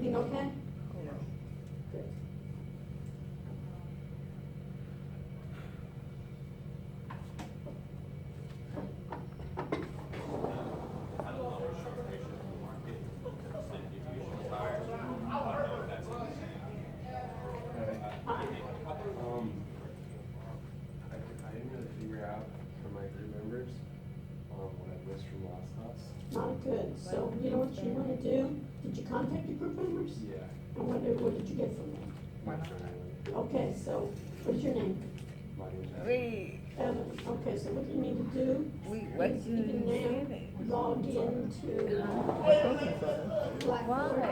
everything okay? Good. I didn't really figure out from my group members, what I missed from last class. Not good. So you know what you wanna do? Did you contact your group members? Yeah. And what did you get from them? Okay, so what is your name? My name's Wait, Evan. Okay, so what you need to do what is did you you can say? now log into Blackboard.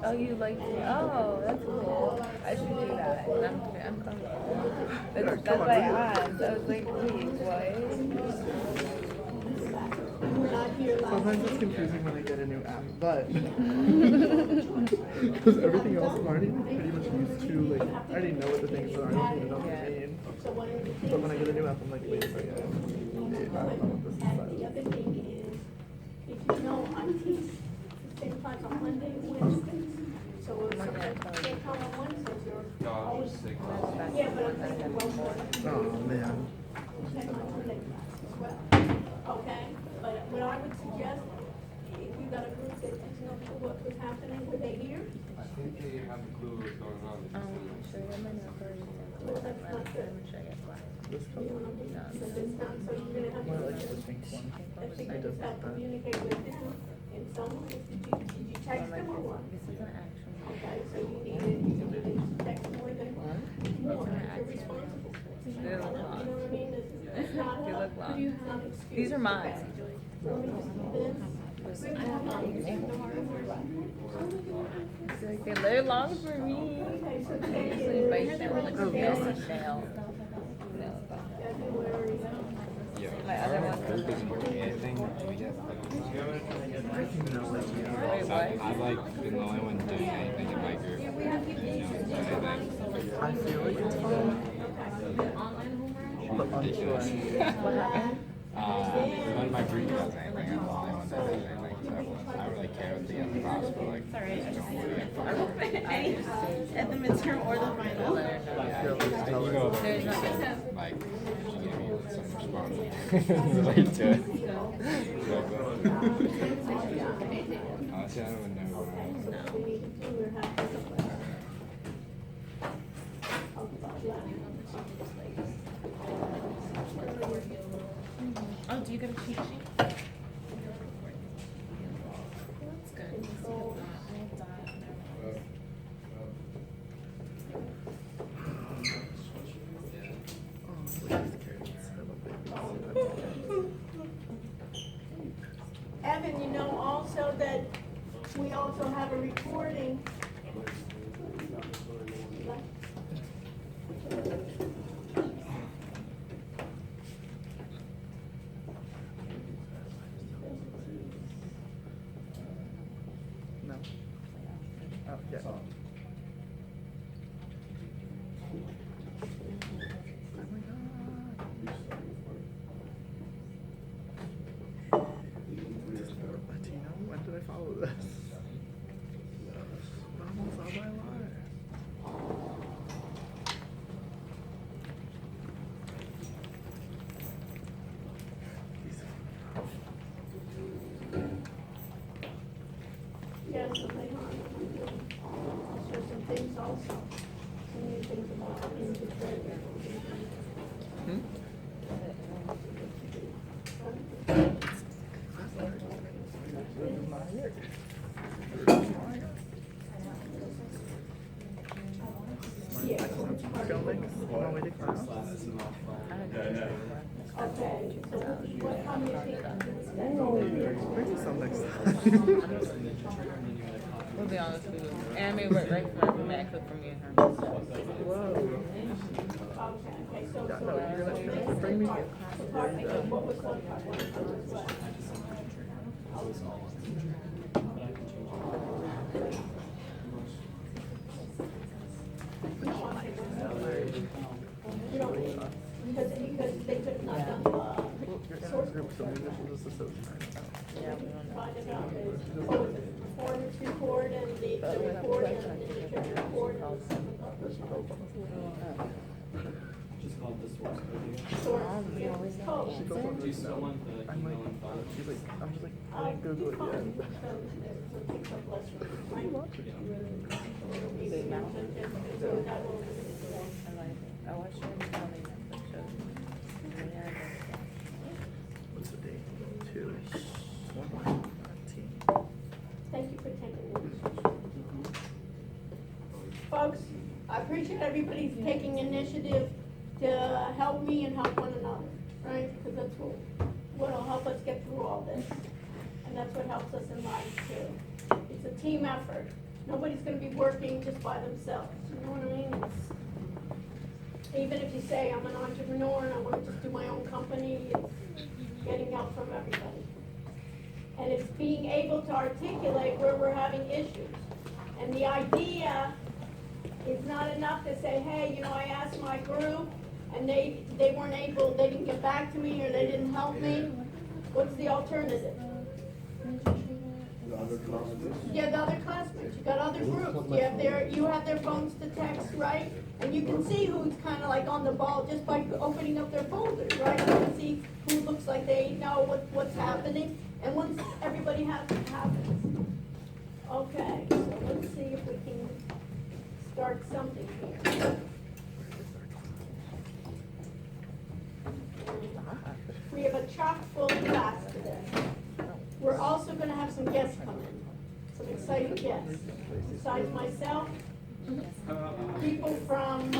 Oh, you like it? Oh, that's cool. I should do that. I'm coming. That's why I asked. I was like, wait, what? You were not here last Sometimes it's week. confusing when I get a new app, but because everything else I'm already pretty much used to, like I already know what the things are, I don't even know what they mean. So one of the things. But when I get a new app, I'm like, wait a second, I don't know what this And the is. other thing is, if you know, I teach the same class on Monday and Wednesdays. So if somebody can't come on Wednesdays, you're No, I was always. just sick. Yeah, but I'm thinking, well, Oh man. take my Monday class as well, okay? But what I would suggest, if you got a group that doesn't know what was happening, were they here? I think they have a clue what's going on. They just didn't Show you my number. Well, that's not good. Show you why. This You color. know what I mean? But it's not, so you're gonna have More like to. the pink one. I think I just have to communicate with them in some way. Did you text them or what? This is an action. Okay, so you need to text more than, more, you're responsible. They look You know long. what I mean? It's not, They look long. it's not an excuse. These are mine. Okay. So let me just do this. It's like they're long for me. Okay, so I today usually is bite them like a nail. February. My other one. I can know like Wait, what? I've like been the only one doing anything in my group. And no one's done anything. I feel like it's fun, but Ridiculous. What happened? None of my group does anything. I'm the only one that does anything. So I don't really care what the other class, but like, just don't worry. At the midterm or the final. Yeah, feel like I, tell you her. know, There's nothing. like, she gave me some response related to it. Honestly, I don't even know what I was. We need to do, we're having to talk about that. Oh, do you get a cheat sheet? That's good. Evan, you know also that we also have a recording. No. Oh, yeah. Oh my god. Latino? When did I follow this? Almost all my life. Yes, and they are. So some things also, some new things about integrated. Yeah. Filming on my way to class. Okay, so what time do you think? Bring me some next time. We'll be honest with you. And I made work right for my roommate. I cook for me and her. Whoa. Okay, so, Yeah, no, you're gonna bring me. what was one part? You don't, because they could not, You're in a group, so maybe I should was the social media? Yeah, we don't know. Find about the, what was it, performance report and the But we have a report and question. the district report. Just called the source code again. Source, We yeah, always code. She goes on Do you still want the I'm like, email and file? she's like, I'm just like, I I didn't Google it do yet. find so it takes up less room, right? They now. So that will- I like it. I watched her in Kelly Netflix shows. Yeah, What's the date? 2/1/19. Thank you for taking the initiative. Folks, I appreciate everybody's taking initiative to help me and help one another, right? Because that's what'll help us get through all this. And that's what helps us in life too. It's a team effort. Nobody's gonna be working just by themselves, you know what I mean? Even if you say, I'm an entrepreneur and I wanna just do my own company, it's getting help from everybody. And it's being able to articulate where we're having issues. And the idea is not enough to say, hey, you know, I asked my group and they weren't able, they didn't get back to me or they didn't help me. What's the alternative? Yeah, the other classmates, you got other groups, you have their phones to text, right? And you can see who's kinda like on the ball just by opening up their folders, right? You can see who looks like they know what's happening, and once everybody has it happens. Okay, so let's see if we can start something here. We have a chock full class today. We're also gonna have some guests come in, some exciting guests. Besides myself, people from,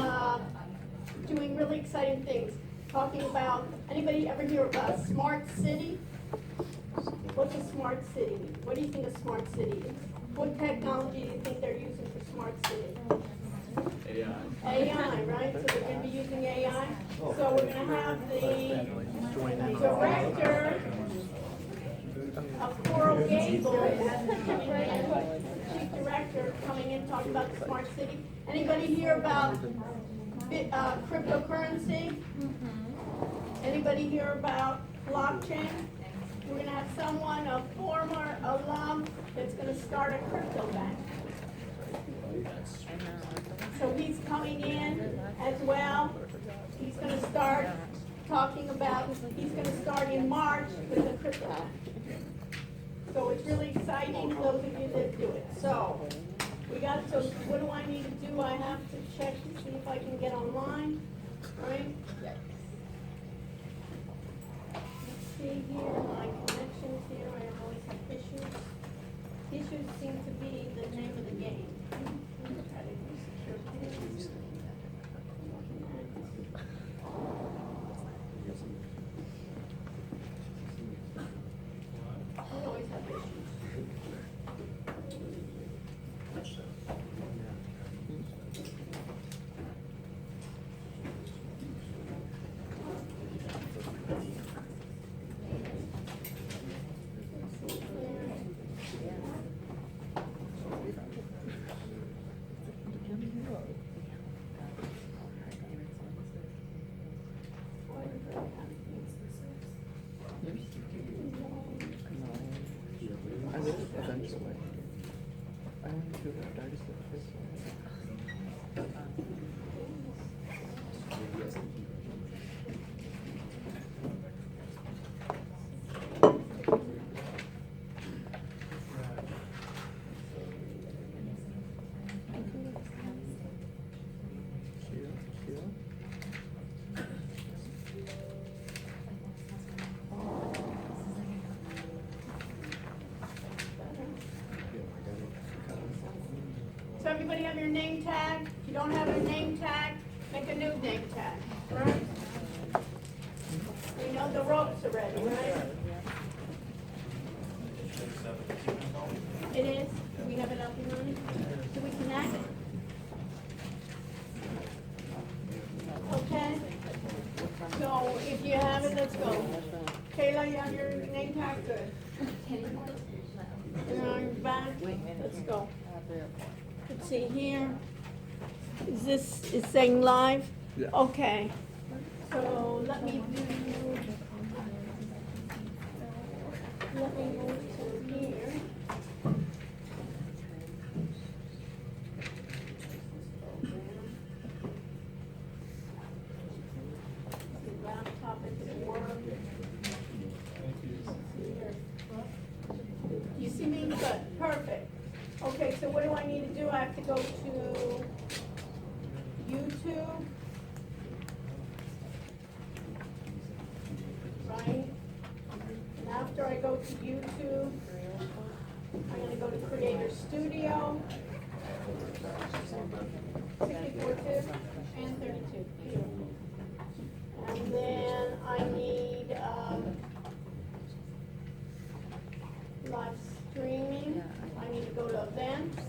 doing really exciting things. Talking about, anybody ever hear about smart city? What's a smart city? What do you think a smart city is? What technology do you think they're using for smart city? AI. AI, right? So they're gonna be using AI. So we're gonna have the director of Coral Gables, chief director, coming in, talking about the smart city. Anybody hear about cryptocurrency? Anybody hear about blockchain? We're gonna have someone, a former alum, that's gonna start a crypto bank. So he's coming in as well. He's gonna start talking about, he's gonna start in March with a crypto bank. So it's really exciting, those of you that do it. So, so what do I need to do? I have to check to see if I can get online, right? Let's see here, my connections here, I always have issues. Issues seem to be the name of the game. Try to do secure pins. I always have issues. I will eventually. I don't do that. I just did the first one. So everybody have your name tag? If you don't have your name tag, make a new name tag, right? You know the ropes already, right? It is? Do we have it up and running? Do we connect? Okay? So if you have it, let's go. Kayla, you have your name tag? Good. You're on your back? Let's go. Let's see here. Is this, is saying live? Yeah. Okay. So let me do. let me move to here. The laptop is work. You see me? Good, perfect. Okay, so what do I need to do? I have to go to YouTube. Right? And after I go to YouTube, I'm gonna go to Creator Studio. 64 too? And 32. Beautiful. And then I need, live streaming. I need to go to events.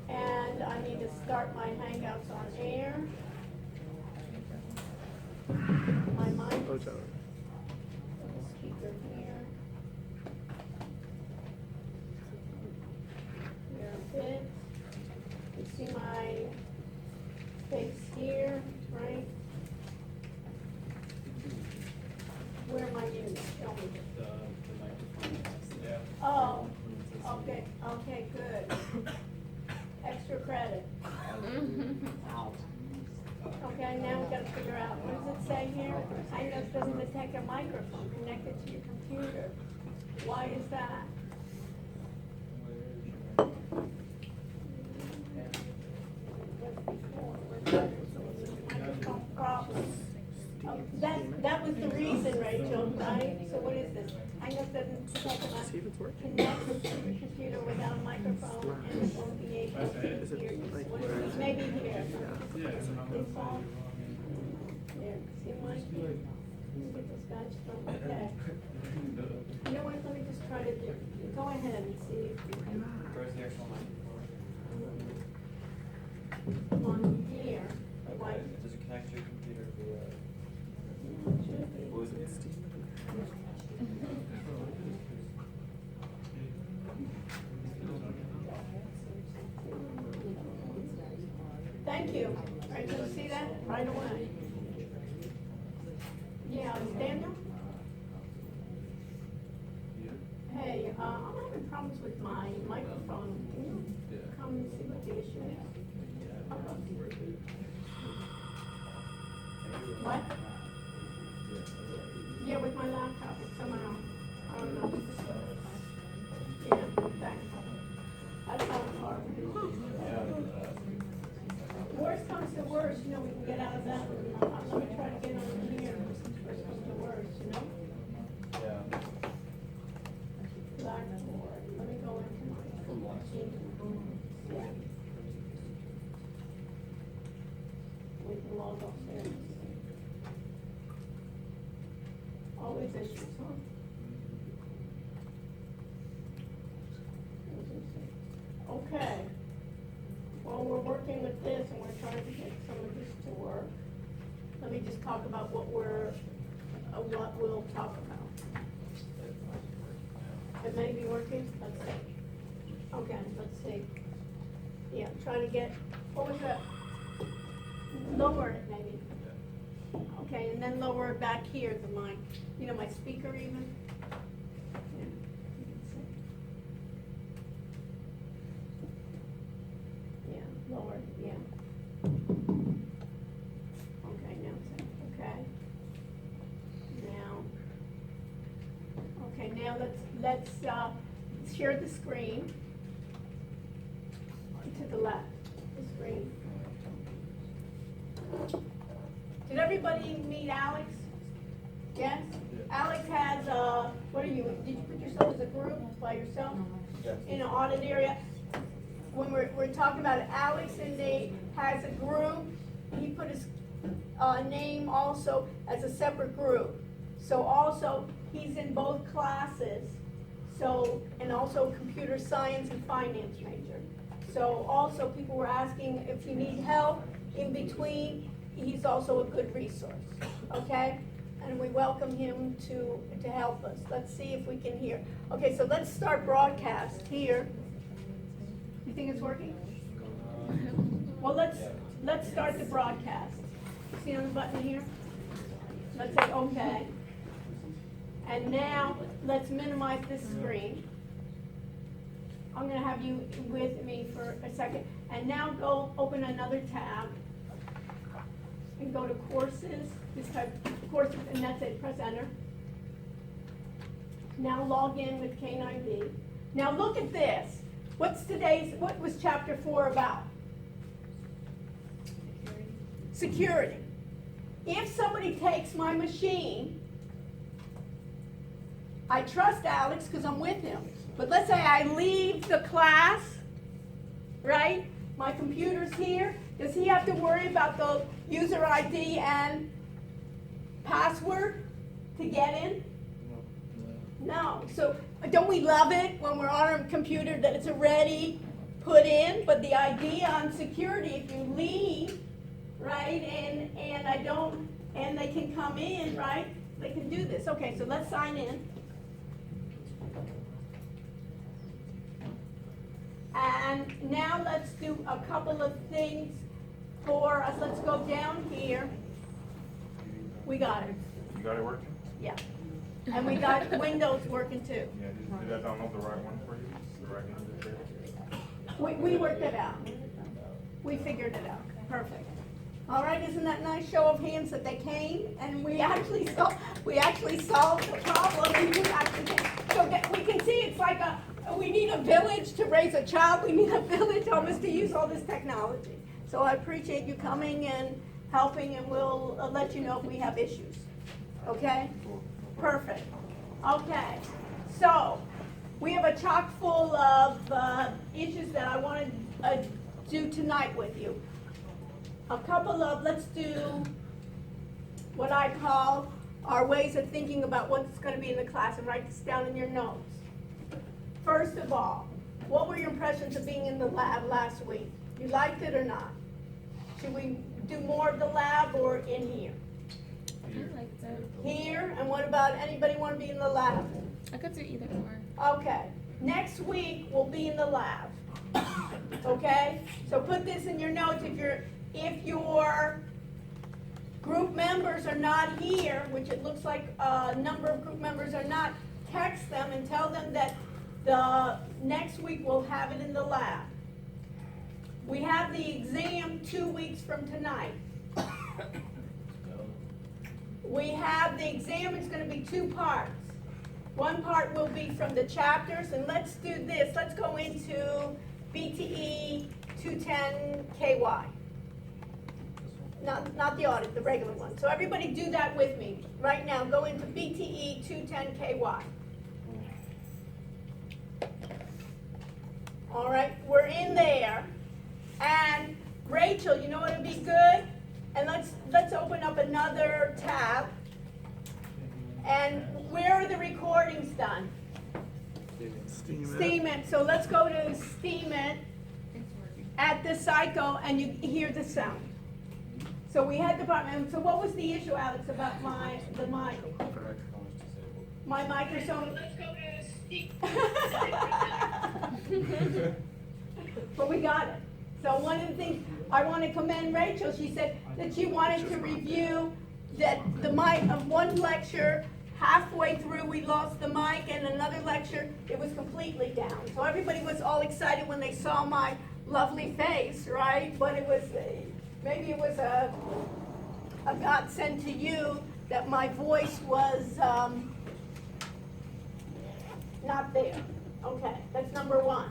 And I need to start my Hangouts on air. My mic. Speaker here. Here a bit. You see my face here, right? Where am I in? Show me. The microphone. Yeah. Oh, okay, good. Extra credit. Okay, now we gotta figure out, what does it say here? I know it doesn't detect a microphone connected to your computer. Why is that? Microphone problem. That was the reason, Rachel, right? So what is this? I know it doesn't detect a See if it's working. connect to your computer without a microphone and it won't be able to hear you. What is this? Maybe here. It's all. There, see my, let me get this guy from, okay. You know what, let me just try to do, go ahead and see if you can. Where's the actual microphone? On here, like, Does it connect to your computer via? should be. Thank you. All right, you see that? Right away. Yeah, Daniel? Hey, I'm having problems with my microphone. Can you come and see what the issue is? What? Yeah, with my laptop, it's somehow, I don't know. Yeah, thanks. That sounds hard. Worst comes to worst, you know, we can get out of that. Let me try to get on here. Worst comes to worst, you know? Yeah. Blackboard, let me go into my yeah. We can log off there. Always issues, huh? Okay. Well, we're working with this and we're trying to get some of this to work. Let me just talk about what what we'll talk about. It may be working, let's see. Okay, let's see. Yeah, trying to get, what was that? Lower it maybe. Okay, and then lower it back here, the mic, you know, my speaker even. Yeah, you can see. Yeah, lower, yeah. Okay, now it's, okay. Now, let's share the screen to the left, the screen. Did everybody meet Alex? Yes? Alex has, what are you, did you put yourself as a group by yourself? Yes. In an audit area? When we're talking about Alex and Nate has a group, he put his name also as a separate group. So also, he's in both classes, so, and also computer science and finance major. So also, people were asking if you need help in between, he's also a good resource, okay? And we welcome him to help us. Let's see if we can hear. Okay, so let's start broadcast here. You think it's working? Well, let's start the broadcast. See on the button here? Let's say okay. And now, let's minimize this screen. I'm gonna have you with me for a second. And now go open another tab. And go to courses, just type courses, and that's it, press enter. Now log in with K9B. Now look at this. What was chapter 4 about? Security. If somebody takes my machine, I trust Alex because I'm with him. But let's say I leave the class, right? My computer's here. Does he have to worry about the user ID and password to get in? No. So don't we love it when we're on our computer that it's already put in? But the idea on security, if you leave, right, and I don't, and they can come in, right? They can do this. Okay, so let's sign in. And now let's do a couple of things for us. Let's go down here. We got it. You got it working? Yeah. And we got Windows working too. Yeah, did I download the right one for you? The right one? We worked it out. We figured it out. Perfect. All right, isn't that nice show of hands that they came and we actually solved the problem. And we can see it's like we need a village to raise a child. We need a village almost to use all this technology. So I appreciate you coming and helping, and we'll let you know if we have issues. Okay? Perfect. Okay. So we have a chock full of issues that I want to do tonight with you. Let's do what I call our ways of thinking about what's going to be in the class, and write this down in your notes. First of all, what were your impressions of being in the lab last week? You liked it or not? Should we do more of the lab or in here? I liked it. Here, and what about anybody want to be in the lab? I could do either or. Okay, next week we'll be in the lab. Okay, so put this in your notes. If your group members are not here, which it looks like a number of group members are not, text them and tell them that the next week we'll have it in the lab. We have the exam 2 weeks from tonight. We have the exam, it's going to be 2 parts. One part will be from the chapters, and let's do this. Let's go into BTE 210 KY. Not the audit, the regular one. So everybody do that with me. Right now, go into BTE 210 KY. All right, we're in there. And Rachel, you know what would be good? And let's open up another tab. And where are the recordings done? Steemit. So let's go to Steemit at the Psycho, and you hear the sound. So we had the problem. So what was the issue, Alex, about the mic? My microphone. Let's go to But we got it. So one of the things I want to commend Rachel, she said that she wanted to review that the mic of one lecture, halfway through we lost the mic, and another lecture it was completely down. So everybody was all excited when they saw my lovely face, right? But it was maybe it was a godsend to you that my voice was not there. Okay, that's number one.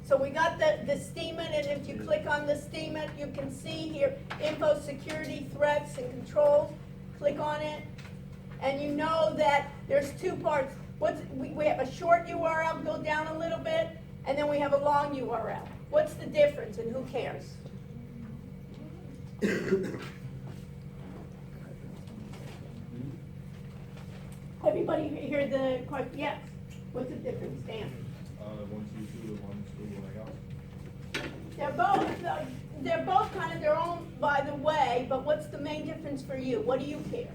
So we got the Steemit, and if you click on the Steemit, you can see here info, security, threats, and controls. Click on it, and you know that there's 2 parts. We have a short URL, go down a little bit, and then we have a long URL. What's the difference, and who cares? Everybody hear the question? Yes. What's the difference, Dan? Once you do the ones like They're both kind of their own, by the way, but what's the main difference for you? What do you care?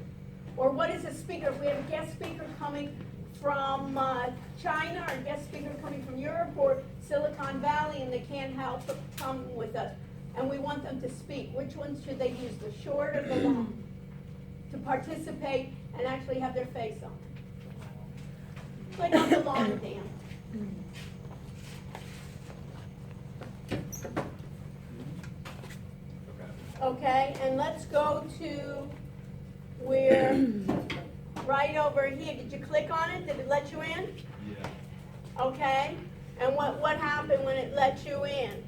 Or what is a speaker? If we have a guest speaker coming from China, or a guest speaker coming from Europe or Silicon Valley, and they can't help but come with us, and we want them to speak, which ones should they use, the short or the long, to participate and actually have their face on? click on the long, Dan. Okay, and let's go to where, right over here, did you click on it? Did it let you in? Yeah. Okay, and what happened when it let you in?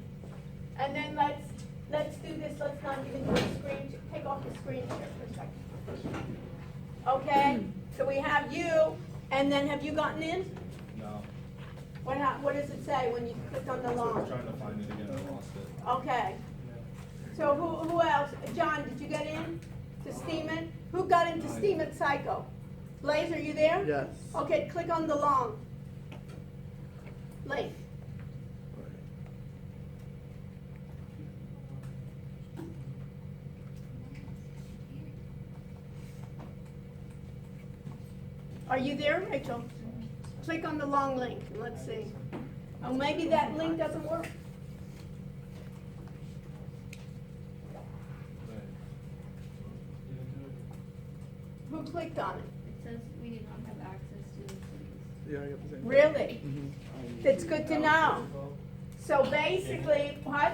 And then let's do this, let's not even do the screen, take off the screen share for a second. Okay, so we have you, and then have you gotten in? No. What does it say when you click on the So I'm long? trying to find it again, I lost it. Okay, so who else? John, did you get in to Steam It? Who got into Steam It Psycho? Blaze, are you there? Yes. Okay, click on the long. Blaze. Are you there, Rachel? Click on the long link, and let's see. Oh, maybe that link doesn't work. Who clicked on it? It says we do not have access to the cities. Yeah, I got the same. Really? Mhm. That's good to know. So basically, what?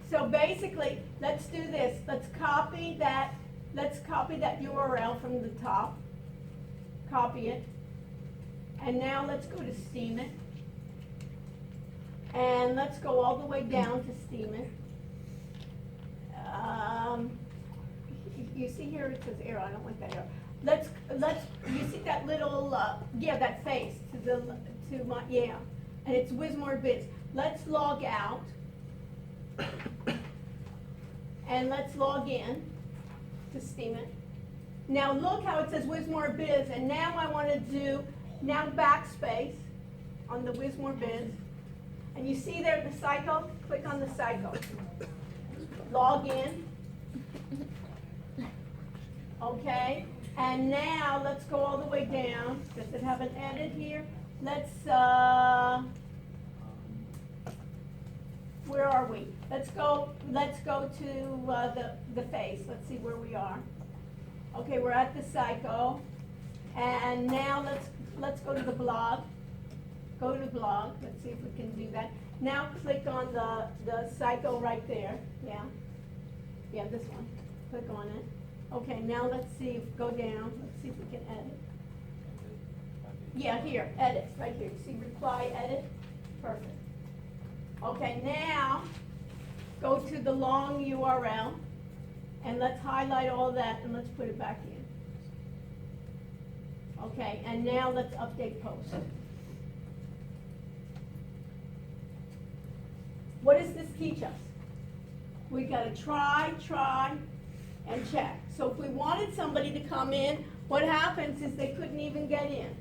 So basically, let's do this. Let's copy that URL from the top. Copy it. And now let's go to Steam It. And let's go all the way down to Steam It. You see here it says arrow, I don't like that arrow. You see that little, that face and it's Wismore Biz. Let's log out. And let's log in to Steam It. Now look how it says Wismore Biz, and now I want to do, backspace on the Wismore Biz. And you see there the cycle? Click on the cycle. Log in. Okay, and now let's go all the way down. Does it have an edit here? Let's, where are we? Let's go to the face. Let's see where we are. Okay, we're at the psycho. And now let's go to the blog. Go to blog. Let's see if we can do that. Now click on the psycho right there. Yeah, this one. Click on it. Okay, now let's see, go down, let's see if we can edit. Yeah, here, edit, right here, see reply, edit, perfect. Okay, now, go to the long URL, and let's highlight all that, and let's put it back in. Okay, and now let's update post. What does this teach us? We gotta try, and check. So if we wanted somebody to come in, what happens is they couldn't even get in.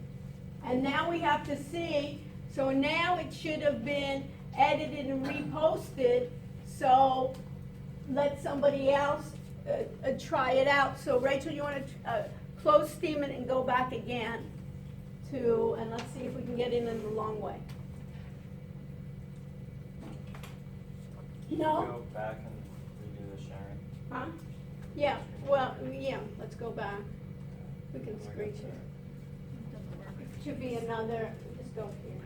And now we have to see, so now it should have been edited and reposted, so let somebody else try it out. So Rachel, you want to close Steam It and go back again and let's see if we can get in the long way. No? Go back and redo the sharing. Huh? Yeah, let's go back. We can screen share. It should be another, just go here.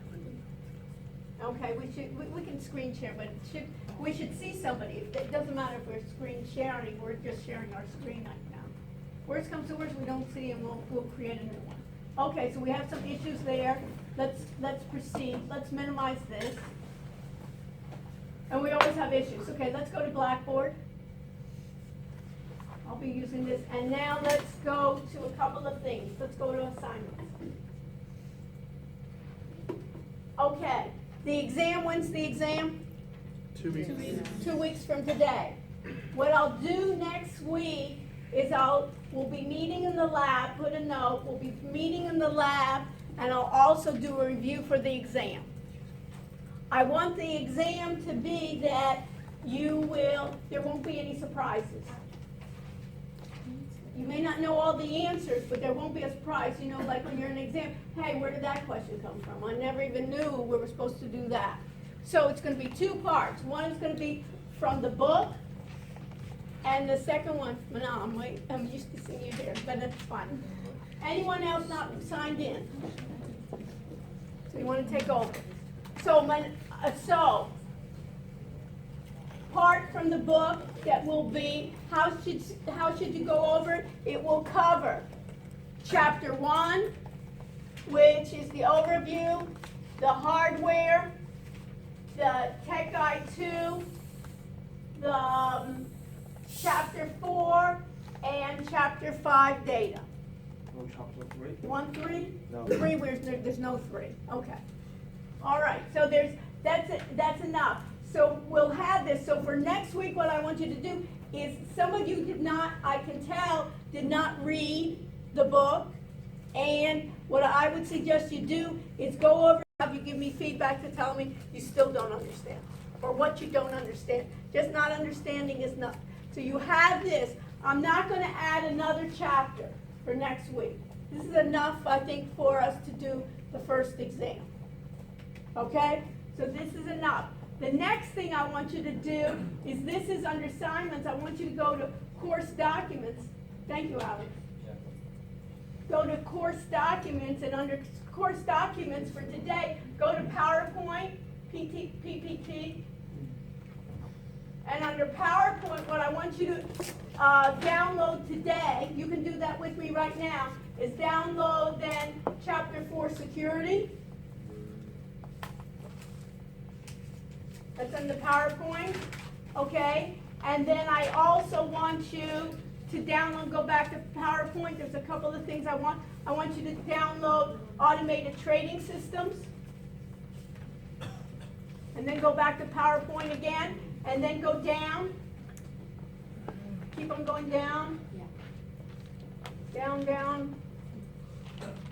Okay, we can screen share, but we should see somebody. It doesn't matter if we're screen sharing, we're just sharing our screen right now. Worst comes to worst, we don't see them, we'll create a new one. Okay, so we have some issues there. Let's proceed. Let's minimize this. And we always have issues. Okay, let's go to Blackboard. I'll be using this. And now let's go to a couple of things. Let's go to assignments. Okay, the exam, when's the exam? 2 weeks. 2 weeks from today. What I'll do next week is we'll be meeting in the lab, put a note, we'll be meeting in the lab, and I'll also do a review for the exam. I want the exam to be that there won't be any surprises. You may not know all the answers, but there won't be a surprise. You know, like when you're in an exam, hey, where did that question come from? I never even knew we were supposed to do that. So it's going to be 2 parts. One is going to be from the book, and the second one, no, I'm used to seeing you here, but it's fun. Anyone else not signed in? You wanna take over? So, part from the book that will be, how should you go over it? It will cover chapter 1, which is the overview, the hardware, the tech guide 2, the chapter 4, and chapter 5 data. No chocolate, right? 1, 3? No. 3, there's no 3. Okay. All right, so that's enough. So we'll have this. So for next week, what I want you to do is, some of you did not, I can tell, did not read the book. And what I would suggest you do is go over, have you give me feedback to tell me you still don't understand, or what you don't understand. Just not understanding is not. So you have this. I'm not going to add another chapter for next week. This is enough, I think, for us to do the first exam. Okay? So this is enough. The next thing I want you to do is, this is under assignments. I want you to go to course documents. Thank you, Alex. Go to course documents, and under course documents for today, go to PowerPoint, PPT. And under PowerPoint, what I want you to download today, you can do that with me right now, is download then chapter 4 security. That's in the PowerPoint, okay? And then I also want you to download, go back to PowerPoint. There's a couple of things I want. I want you to download automated trading systems. And then go back to PowerPoint again, and then go down. Keep on going down. Down, down.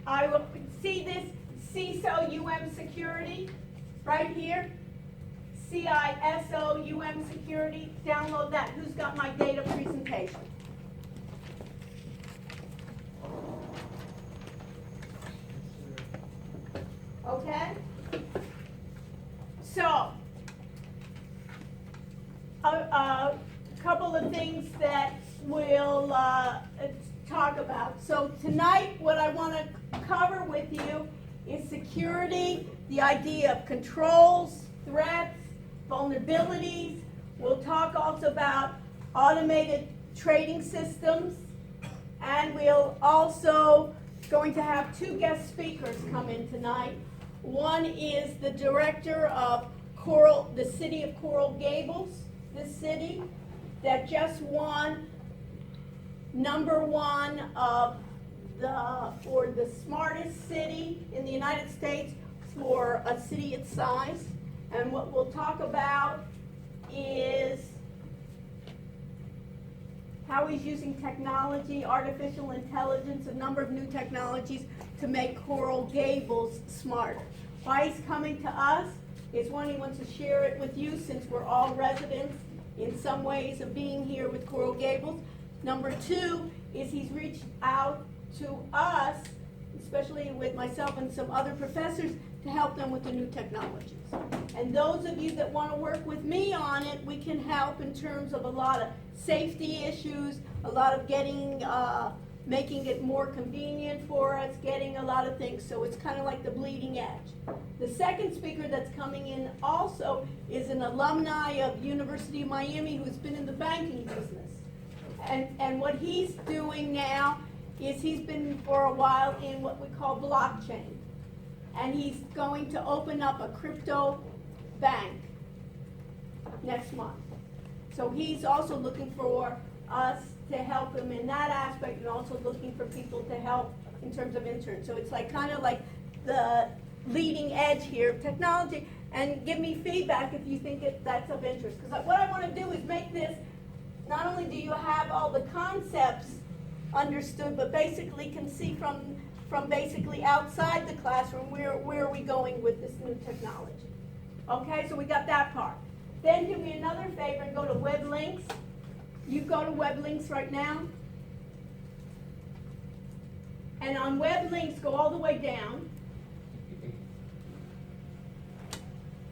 I will see this CISO security right here. CISO security. Download that. Who's got my data presentation? Okay? So, a couple of things that we'll talk about. So tonight, what I want to cover with you is security, the idea of controls, threats, vulnerabilities. We'll talk also about automated trading systems, and we'll also going to have 2 guest speakers come in tonight. One is the director of the city of Coral Gables, this city that just won #1 for the smartest city in the United States for a city its size. And what we'll talk about is how he's using technology, artificial intelligence, a number of new technologies to make Coral Gables smarter. Why he's coming to us is, one, he wants to share it with you, since we're all residents in some ways of being here with Coral Gables. Number 2 is he's reached out to us, especially with myself and some other professors, to help them with the new technologies. And those of you that want to work with me on it, we can help in terms of a lot of safety issues, a lot of getting, making it more convenient for us, getting a lot of things. So it's kind of like the bleeding edge. The second speaker that's coming in also is an alumni of University of Miami who's been in the banking business. And what he's doing now is, he's been for a while in what we call blockchain. And he's going to open up a crypto bank next month. So he's also looking for us to help him in that aspect, and also looking for people to help in terms of interns. So it's like kind of like the leading edge here of technology. And give me feedback if you think that's of interest. Because what I want to do is make this, not only do you have all the concepts understood, but basically can see from basically outside the classroom where are we going with this new technology. Okay, so we got that part. Then do me another favor and go to web links. You go to web links right now. And on web links, go all the way down.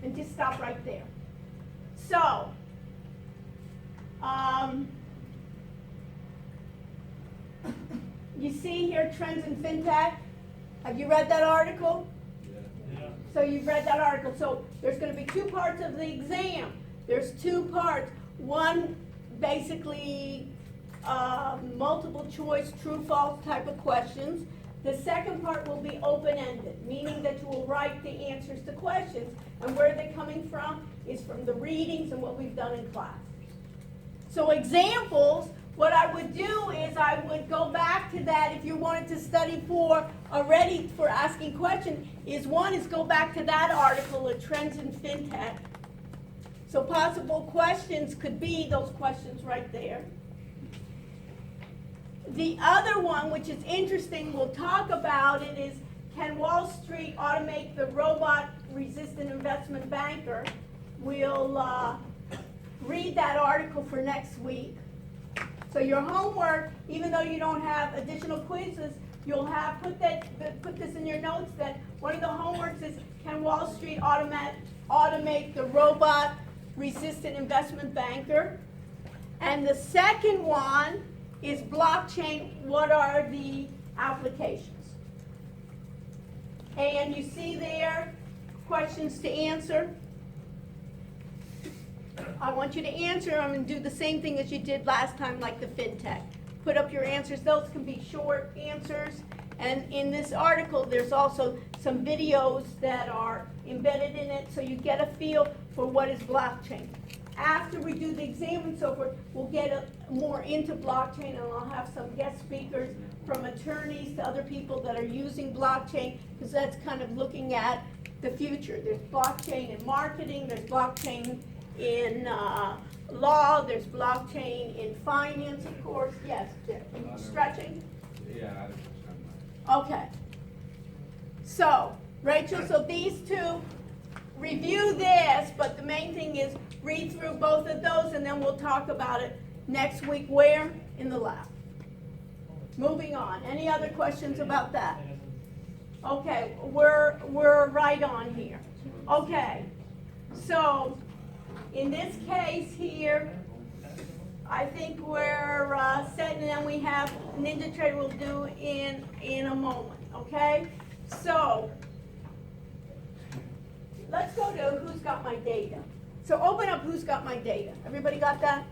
And just stop right there. So, you see here trends in fintech. Have you read that article? So you've read that article, so there's gonna be two parts of the exam. There's two parts. One, basically, multiple choice, true, false type of questions. The second part will be open-ended, meaning that you will write the answers to questions. And where they're coming from is from the readings and what we've done in class. So examples, what I would do is I would go back to that if you wanted to study for already for asking questions, is one is go back to that article, the Trends in FinTech. So possible questions could be those questions right there. The other one, which is interesting, we'll talk about it, is can Wall Street automate the robot-resistant investment banker? We'll read that article for next week. So your homework, even though you don't have additional quizzes, you'll have put this in your notes that one of the homeworks is can Wall Street automate the robot-resistant investment banker? And the second one is blockchain, what are the applications? And you see there, questions to answer. I want you to answer them and do the same thing as you did last time, like the FinTech. Put up your answers, those can be short answers. And in this article, there's also some videos that are embedded in it, so you get a feel for what is blockchain. After we do the exam and so forth, we'll get more into blockchain, and I'll have some guest speakers from attorneys to other people that are using blockchain, because that's kind of looking at the future. There's blockchain in marketing, there's blockchain in law, there's blockchain in finance, of course. Yes, Jeff, are you stretching? Yeah, Okay. So, Rachel, so these two, review this, but the main thing is read through both of those, and then we'll talk about it next week. Where? In the lab. Moving on. Any other questions about that? Okay, we're right on here. Okay, so in this case here, I think we're set, and then we have NinjaTrader will do in a moment. Okay, so let's go to who's got my data. So open up who's got my data. Everybody got that?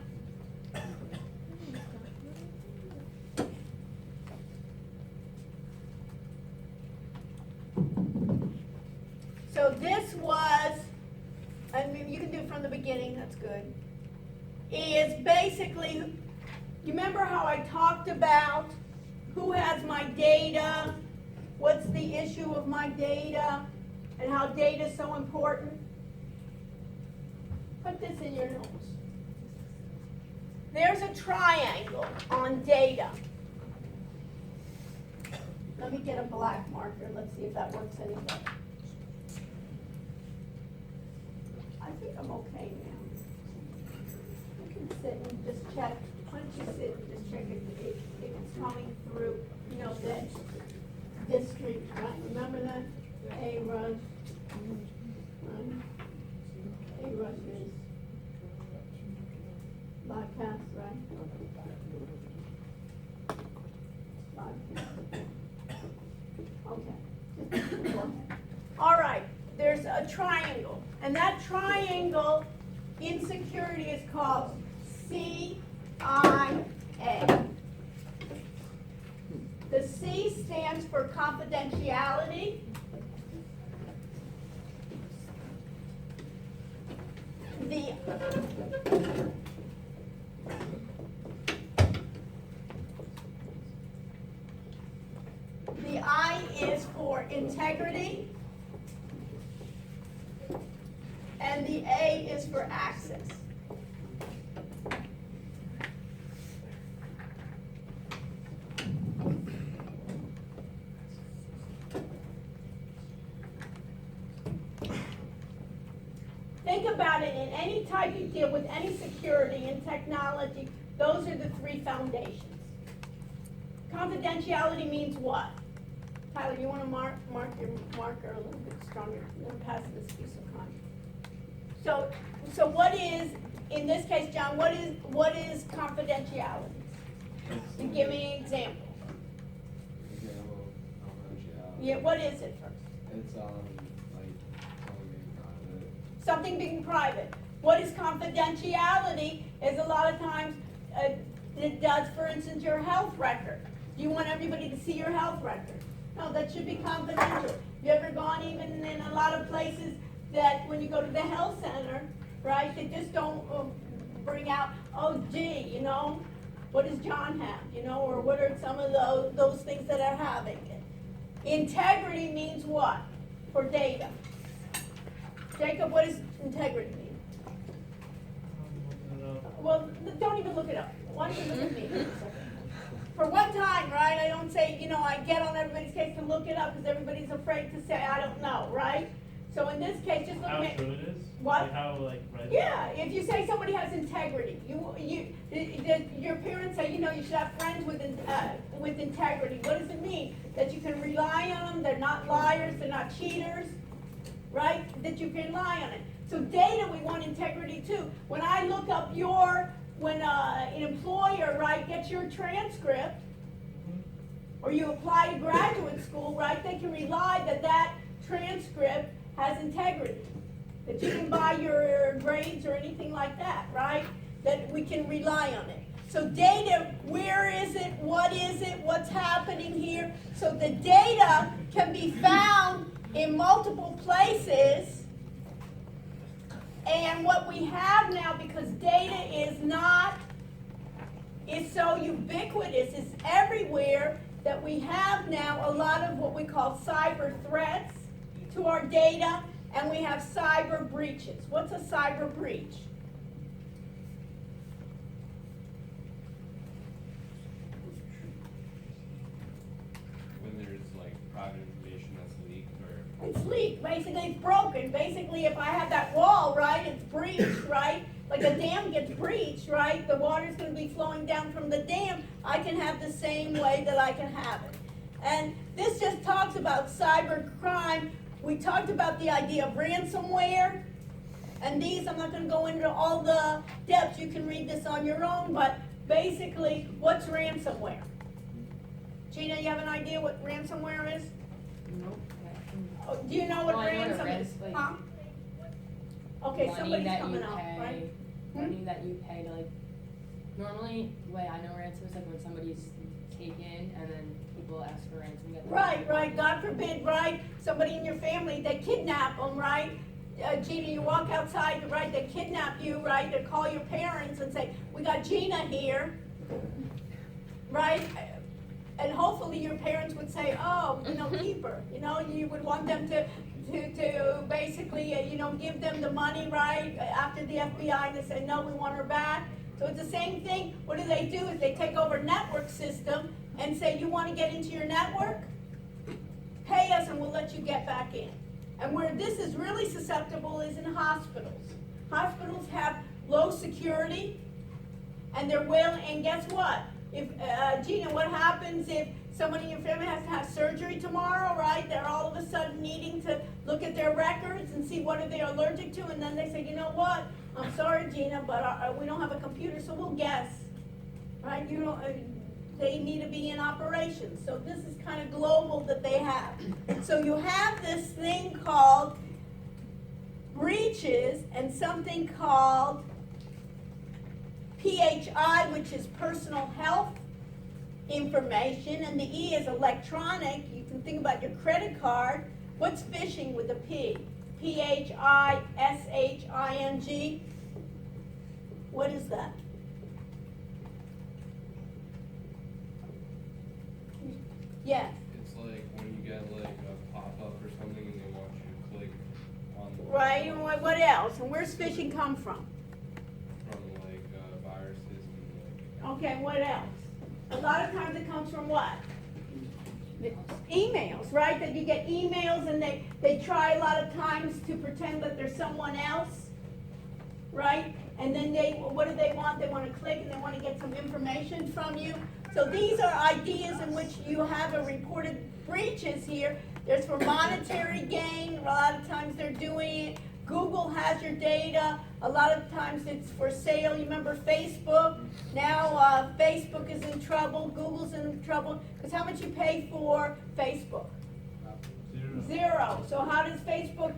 So this was, I mean, you can do it from the beginning, that's good. Is basically, you remember how I talked about who has my data, what's the issue of my data, and how data is so important? Put this in your notes. There's a triangle on data. Let me get a black marker. Let's see if that works any better. I think I'm okay now. You can sit and just check. Why don't you sit and just check if it's coming through, you know, this street, right? Remember that? A rush. Right? A rush is podcast, right? Podcast. Okay. All right, there's a triangle, and that triangle in security is called CIA. The C stands for confidentiality. The I is for integrity, and the A is for access. Think about it, in any type you deal with, any security and technology, those are the three foundations. Confidentiality means what? Tyler, you want to mark your marker a little bit stronger. I'm going to pass this piece of content. So what is, in this case, John, what is confidentiality? And give me an example. Yeah, what is it first? It's like something being private. What is confidentiality is a lot of times, it does, for instance, your health record. You want everybody to see your health record. No, that should be confidential. You ever gone even in a lot of places that when you go to the health center, right, they just don't bring out, oh gee, you know, what does John have, you know, or what are some of those things that are having it. Integrity means what for data? Jacob, what does integrity mean? Well, don't even look it up. Why don't you look at me for a second? For one time, right, I don't say, you know, I get on everybody's case to look it up because everybody's afraid to say, I don't know, right? So in this case, just look How at true it is? What? Like how, like, right? Yeah, if you say somebody has integrity, your parents say, you know, you should have friends with integrity. What does it mean? That you can rely on them, they're not liars, they're not cheaters, right? That you can rely on it. So data, we want integrity too. When I look up when an employer, right, gets your transcript, or you apply to graduate school, right, they can rely that transcript has integrity. That you can buy your grades or anything like that, right? That we can rely on it. So data, where is it? What is it? What's happening here? So the data can be found in multiple places. And what we have now, because data is so ubiquitous, it's everywhere, that we have now a lot of what we call cyber threats to our data, and we have cyber breaches. What's a cyber breach? When there's like private information that's leaked or. It's leaked, basically it's broken. Basically, if I have that wall, right, it's breached, right? Like a dam gets breached, right? The water's gonna be flowing down from the dam. I can have the same way that I can have it. And this just talks about cyber crime. We talked about the idea of ransomware. And these, I'm not gonna go into all the depths, you can read this on your own, but basically, what's ransomware? Gina, you have an idea what ransomware is? Nope. Oh, do you know what Well, I know what ransom is? like, Huh? Okay, money somebody's that coming you up, pay, right? money that you pay to like, normally, the way I know ransom is like when somebody's taken and then people ask for ransom. Get their Right, money. right, God forbid, right, somebody in your family, they kidnap them, right? Gina, you walk outside, right, they kidnap you, right, they call your parents and say, we got Gina here, right? And hopefully your parents would say, oh, you know, keep her, you know, you would want them to basically, you know, give them the money, right, after the FBI, they say, no, we want her back. So it's the same thing. What do? Is they take over network system and say, you want to get into your network? Pay us and we'll let you get back in. And where this is really susceptible is in hospitals. Hospitals have low security and they're willing, and guess what? If, Gina, what happens if someone in your family has to have surgery tomorrow, right? They're all of a sudden needing to look at their records and see what are they allergic to, and then they say, you know what? I'm sorry, Gina, but we don't have a computer, so we'll guess, right? You don't. They need to be in operation. So this is kind of global that they have. So you have this thing called breaches and something called PHI, which is personal health information, and the E is electronic. You can think about your credit card. What's phishing with a P? Phishing. What is that? Yes. It's like when you get like a pop-up or something and they want you to click on the. Right, and what else? And where's phishing come from? From like viruses and like. Okay, what else? A lot of times it comes from what? Emails, right? That you get emails and they try a lot of times to pretend that there's someone else, right? And then what do they want? They want to click and they want to get some information from you. So these are ideas in which you have a reported breaches here. There's for monetary gain. A lot of times they're doing it. Google has your data. A lot of times it's for sale. You remember Facebook? Now Facebook is in trouble. Google's in trouble. Because how much you pay for Facebook? Zero. Zero. So how does Facebook,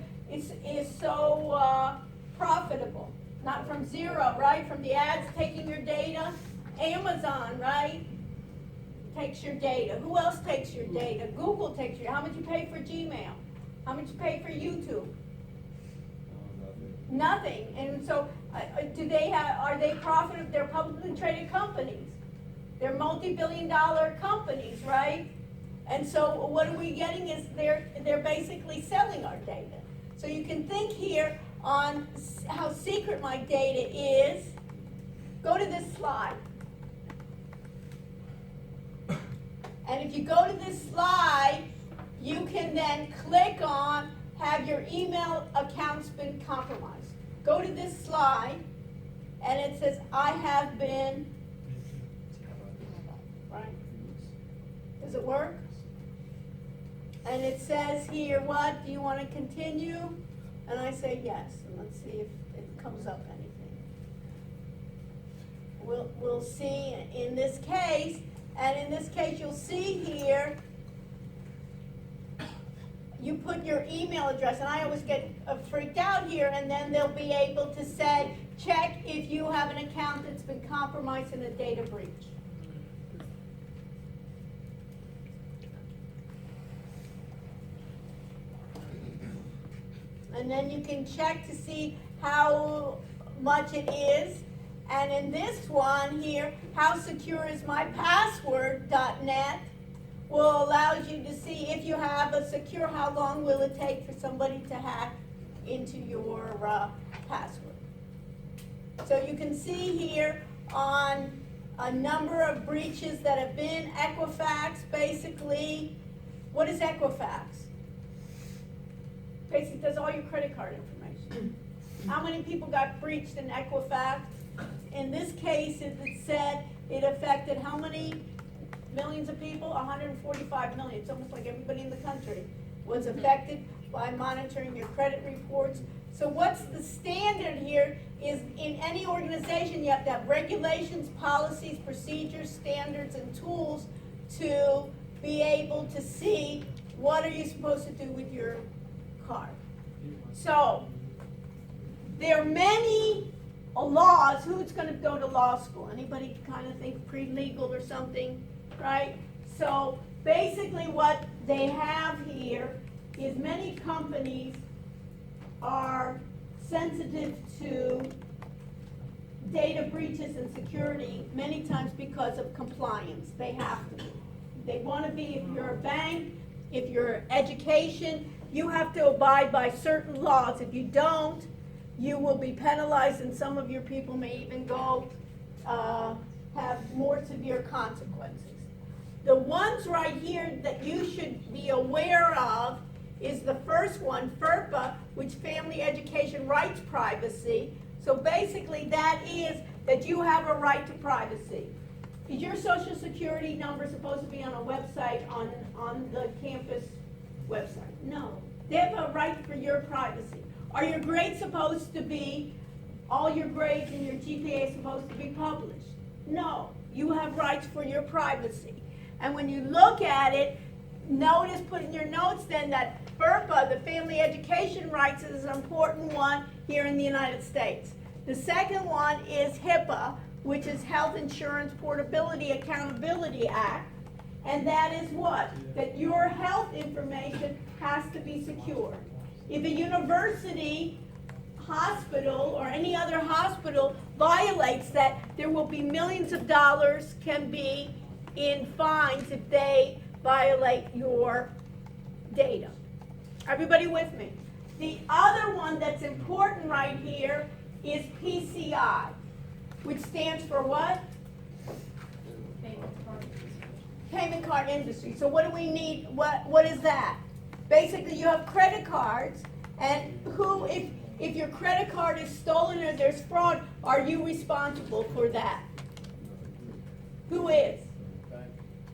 is so profitable. Not from zero, right? From the ads taking your data. Amazon, right? Takes your data. Who else takes your data? Google takes your. How much you pay for Gmail? How much you pay for YouTube? Nothing. And so, are they profitable? They're publicly traded companies. They're multi-billion-dollar companies, right? And so, what are we getting is they're basically selling our data. So you can think here on how secret my data is. Go to this slide. And if you go to this slide, you can then click on have your email accounts been compromised. Go to this slide, and it says I have been, right? Does it work? And it says here, what, do you want to continue? And I say yes, and let's see if it comes up anything. We'll see in this case, and in this case you'll see here, you put your email address, and I always get freaked out here, and then they'll be able to say, check if you have an account that's been compromised in a data breach. And then you can check to see how much it is. And in this one here, how secure is my password.net will allow you to see if you have a secure, how long will it take for somebody to hack into your password. So you can see here on a number of breaches that have been Equifax, basically. What is Equifax? Basically does all your credit card information. How many people got breached in Equifax? In this case, it said it affected how many millions of people? 145 million. It's almost like everybody in the country was affected by monitoring your credit reports. So what's the standard here is in any organization you have to have regulations, policies, procedures, standards, and tools to be able to see what are you supposed to do with your card. So there are many laws. Who's going to go to law school? Anybody kind of think pre-legal or something, right? So basically what they have here is many companies are sensitive to data breaches and security many times because of compliance. They have to be. They want to be, if you're a bank, if you're education, you have to abide by certain laws. If you don't, you will be penalized, and some of your people may even go have more severe consequences. The ones right here that you should be aware of is the first one, FERPA, which Family Education Rights Privacy. So basically that is that you have a right to privacy. Is your social security number supposed to be on a website, on the campus website? No. They have a right for your privacy. Are your grades supposed to be, all your grades and your GPA supposed to be published? No. You have rights for your privacy. And when you look at it, notice, put in your notes then that FERPA, the Family Education Rights, is an important one here in the United States. The second one is HIPAA, which is Health Insurance Portability Accountability Act. And that is what? That your health information has to be secured. If a university, hospital, or any other hospital violates that, there will be millions of dollars can be in fines if they violate your data. Everybody with me? The other one that's important right here is PCI, which stands for what? Payment card industry. So what do we need? What is that? Basically, you have credit cards, and who, if your credit card is stolen or there's fraud, are you responsible for that? Who is?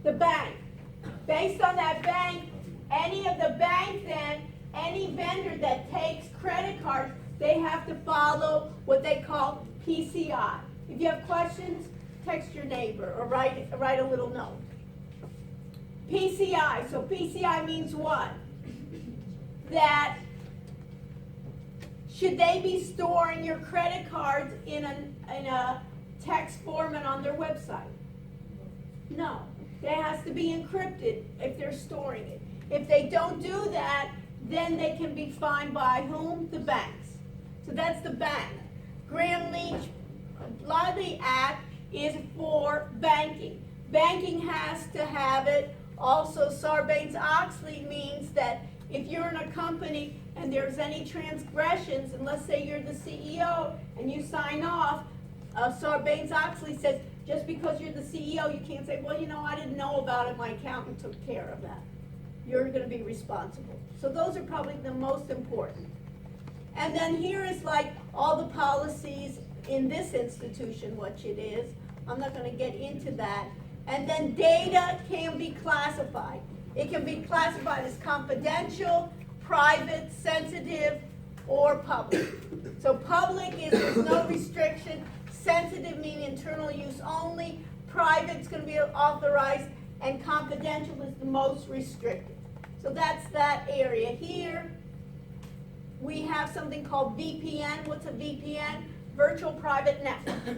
The bank. Based on that bank, any of the bank then, any vendor that takes credit cards, they have to follow what they call PCI. If you have questions, text your neighbor or write a little note. PCI. So PCI means what? That Should they be storing your credit cards in a text format on their website? No. It has to be encrypted if they're storing it. If they don't do that, then they can be fined by whom? The banks. So that's the bank. Graham-Leach, a lot of the act is for banking. Banking has to have it. Also, Sarbanes-Oxley means that if you're in a company and there's any transgressions, and let's say you're the CEO and you sign off, Sarbanes-Oxley says, just because you're the CEO, you can't say, well, you know, I didn't know about it, my accountant took care of that. You're gonna be responsible. So those are probably the most important. And then here is like all the policies in this institution, what it is. I'm not gonna get into that. And then data can be classified. It can be classified as confidential, private, sensitive, or public. So public is there's no restriction. Sensitive meaning internal use only. Private's going to be authorized, and confidential is the most restricted. So that's that area here. We have something called VPN. What's a VPN? Virtual Private Network.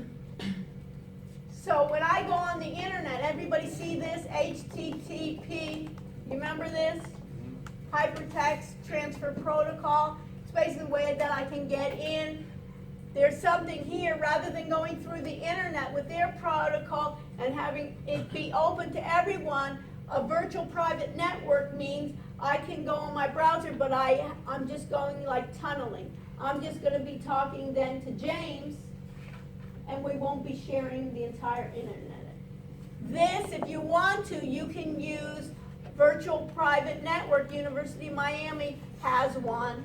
So when I go on the internet, everybody see this? HTTP. You remember this? Hypertext Transfer Protocol. It's basically the way that I can get in. There's something here, rather than going through the internet with their protocol and having it be open to everyone, a virtual private network means I can go on my browser, but I'm just going like tunneling. I'm just going to be talking then to James, and we won't be sharing the entire internet. This, if you want to, you can use virtual private network. University of Miami has one.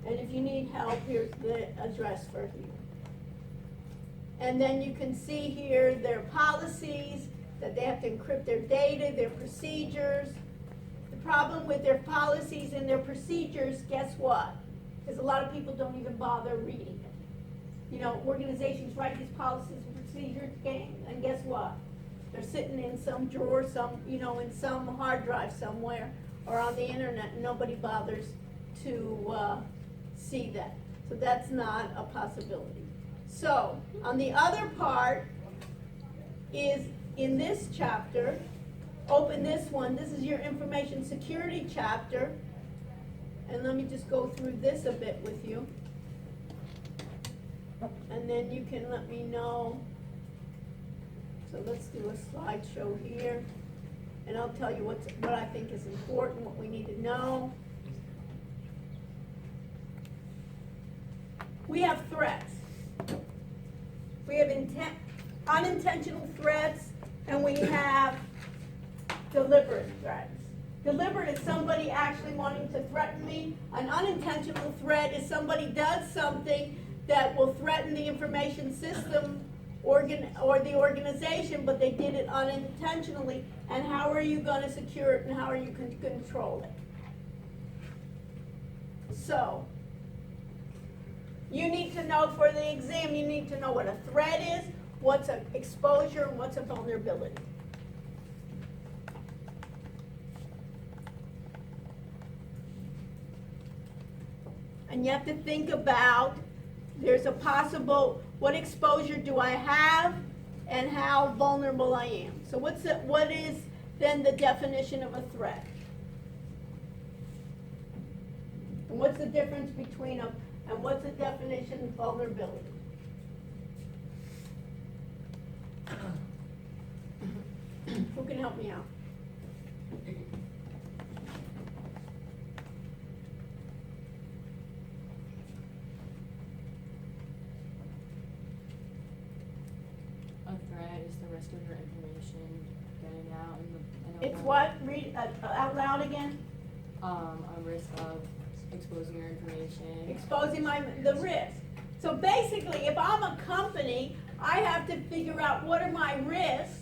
And if you need help, here's the address for here. And then you can see here their policies, that they have to encrypt their data, their procedures. The problem with their policies and their procedures, guess what? Because a lot of people don't even bother reading it. You know, organizations write these policies and procedures, and guess what? They're sitting in some drawer, in some hard drive somewhere, or on the internet, and nobody bothers to see that. So that's not a possibility. So, on the other part is in this chapter, open this one. This is your information security chapter. And let me just go through this a bit with you. And then you can let me know. So let's do a slideshow here. And I'll tell you what I think is important, what we need to know. We have threats. We have unintentional threats, and we have deliberate threats. Deliberate is somebody actually wanting to threaten me. An unintentional threat is somebody does something that will threaten the information system or the organization, but they did it unintentionally. And how are you going to secure it, and how are you going to control it? So, you need to know for the exam, you need to know what a threat is, what's an exposure, and what's a vulnerability. And you have to think about, there's a possible, what exposure do I have and how vulnerable I am. So what is then the definition of a threat? And what's the difference between and what's the definition of vulnerability? Who can help me out? A threat is the risk of your information getting out in the It's what? Read out loud again. A risk of exposing your information. Exposing the risk. So basically, if I'm a company, I have to figure out what are my risks,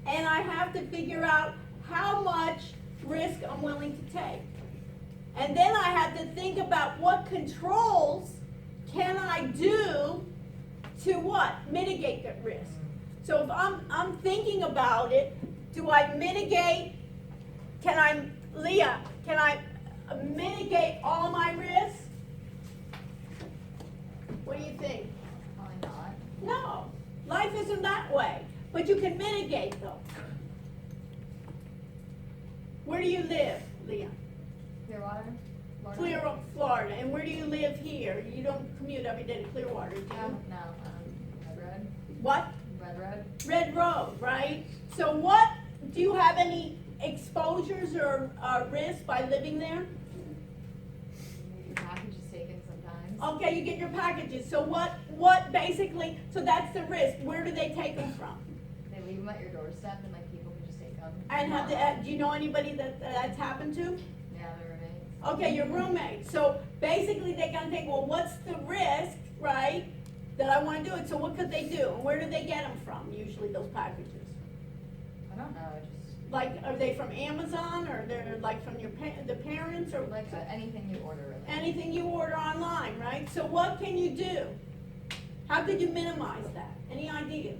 and I have to figure out how much risk I'm willing to take. And then I have to think about what controls can I do to what? Mitigate that risk. So if I'm thinking about it, do I mitigate, Leah, can I mitigate all my risks? But you can mitigate though. Where do you live, Leah? Clearwater? Florida? Clear, Florida. And where do you live here? You don't commute every day to Clearwater, do you? No, Red Road? What? Red Road? Red Road, right? So what, do you have any exposures or risks by living there? Your package is taken sometimes. Okay, you get your packages. So what basically, so that's the risk. Where do they take them from? They leave them at your doorstep and like people can just take them. And do you know anybody that's happened to? Yeah, they're roommates. Okay, your roommate. So basically they kind of think, well, what's the risk, right? That I want to do it. So what could they do? And where do they get them from, usually, those packages? I don't know, just Like, are they from Amazon or they're like from the parents or like anything you order really. anything you order online, right? So what can you do? How could you minimize that? Any ideas?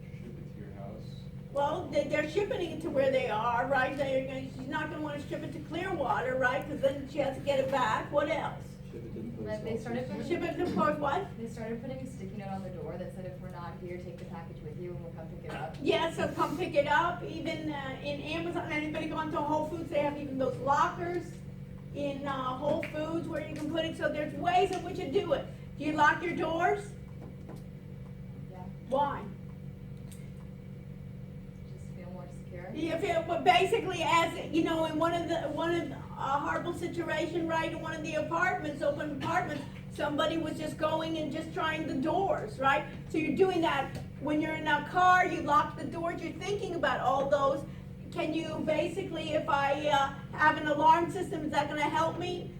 Ship it to your house. Well, they're shipping it to where they are, right? She's not gonna wanna ship it to Clearwater, right? Because then she has to get it back. What else? Ship it to the post Like they office. started putting, Ship it to post what? they started putting a sticky note on the door that said if we're not here, take the package with you and we'll come pick it up. Yeah, so come pick it up. Even in Amazon, anybody gone to Whole Foods, they have even those lockers in Whole Foods where you can put it. So there's ways in which you do it. Do you lock your doors? Yeah, Why? just feel more secure. You feel, but basically, as you know, in one of the horrible situation, right? In one of the apartments, open apartments, somebody was just going and just trying the doors, right? So you're doing that when you're in a car. You lock the doors. You're thinking about all those. Can you basically, if I have an alarm system, is that going to help me?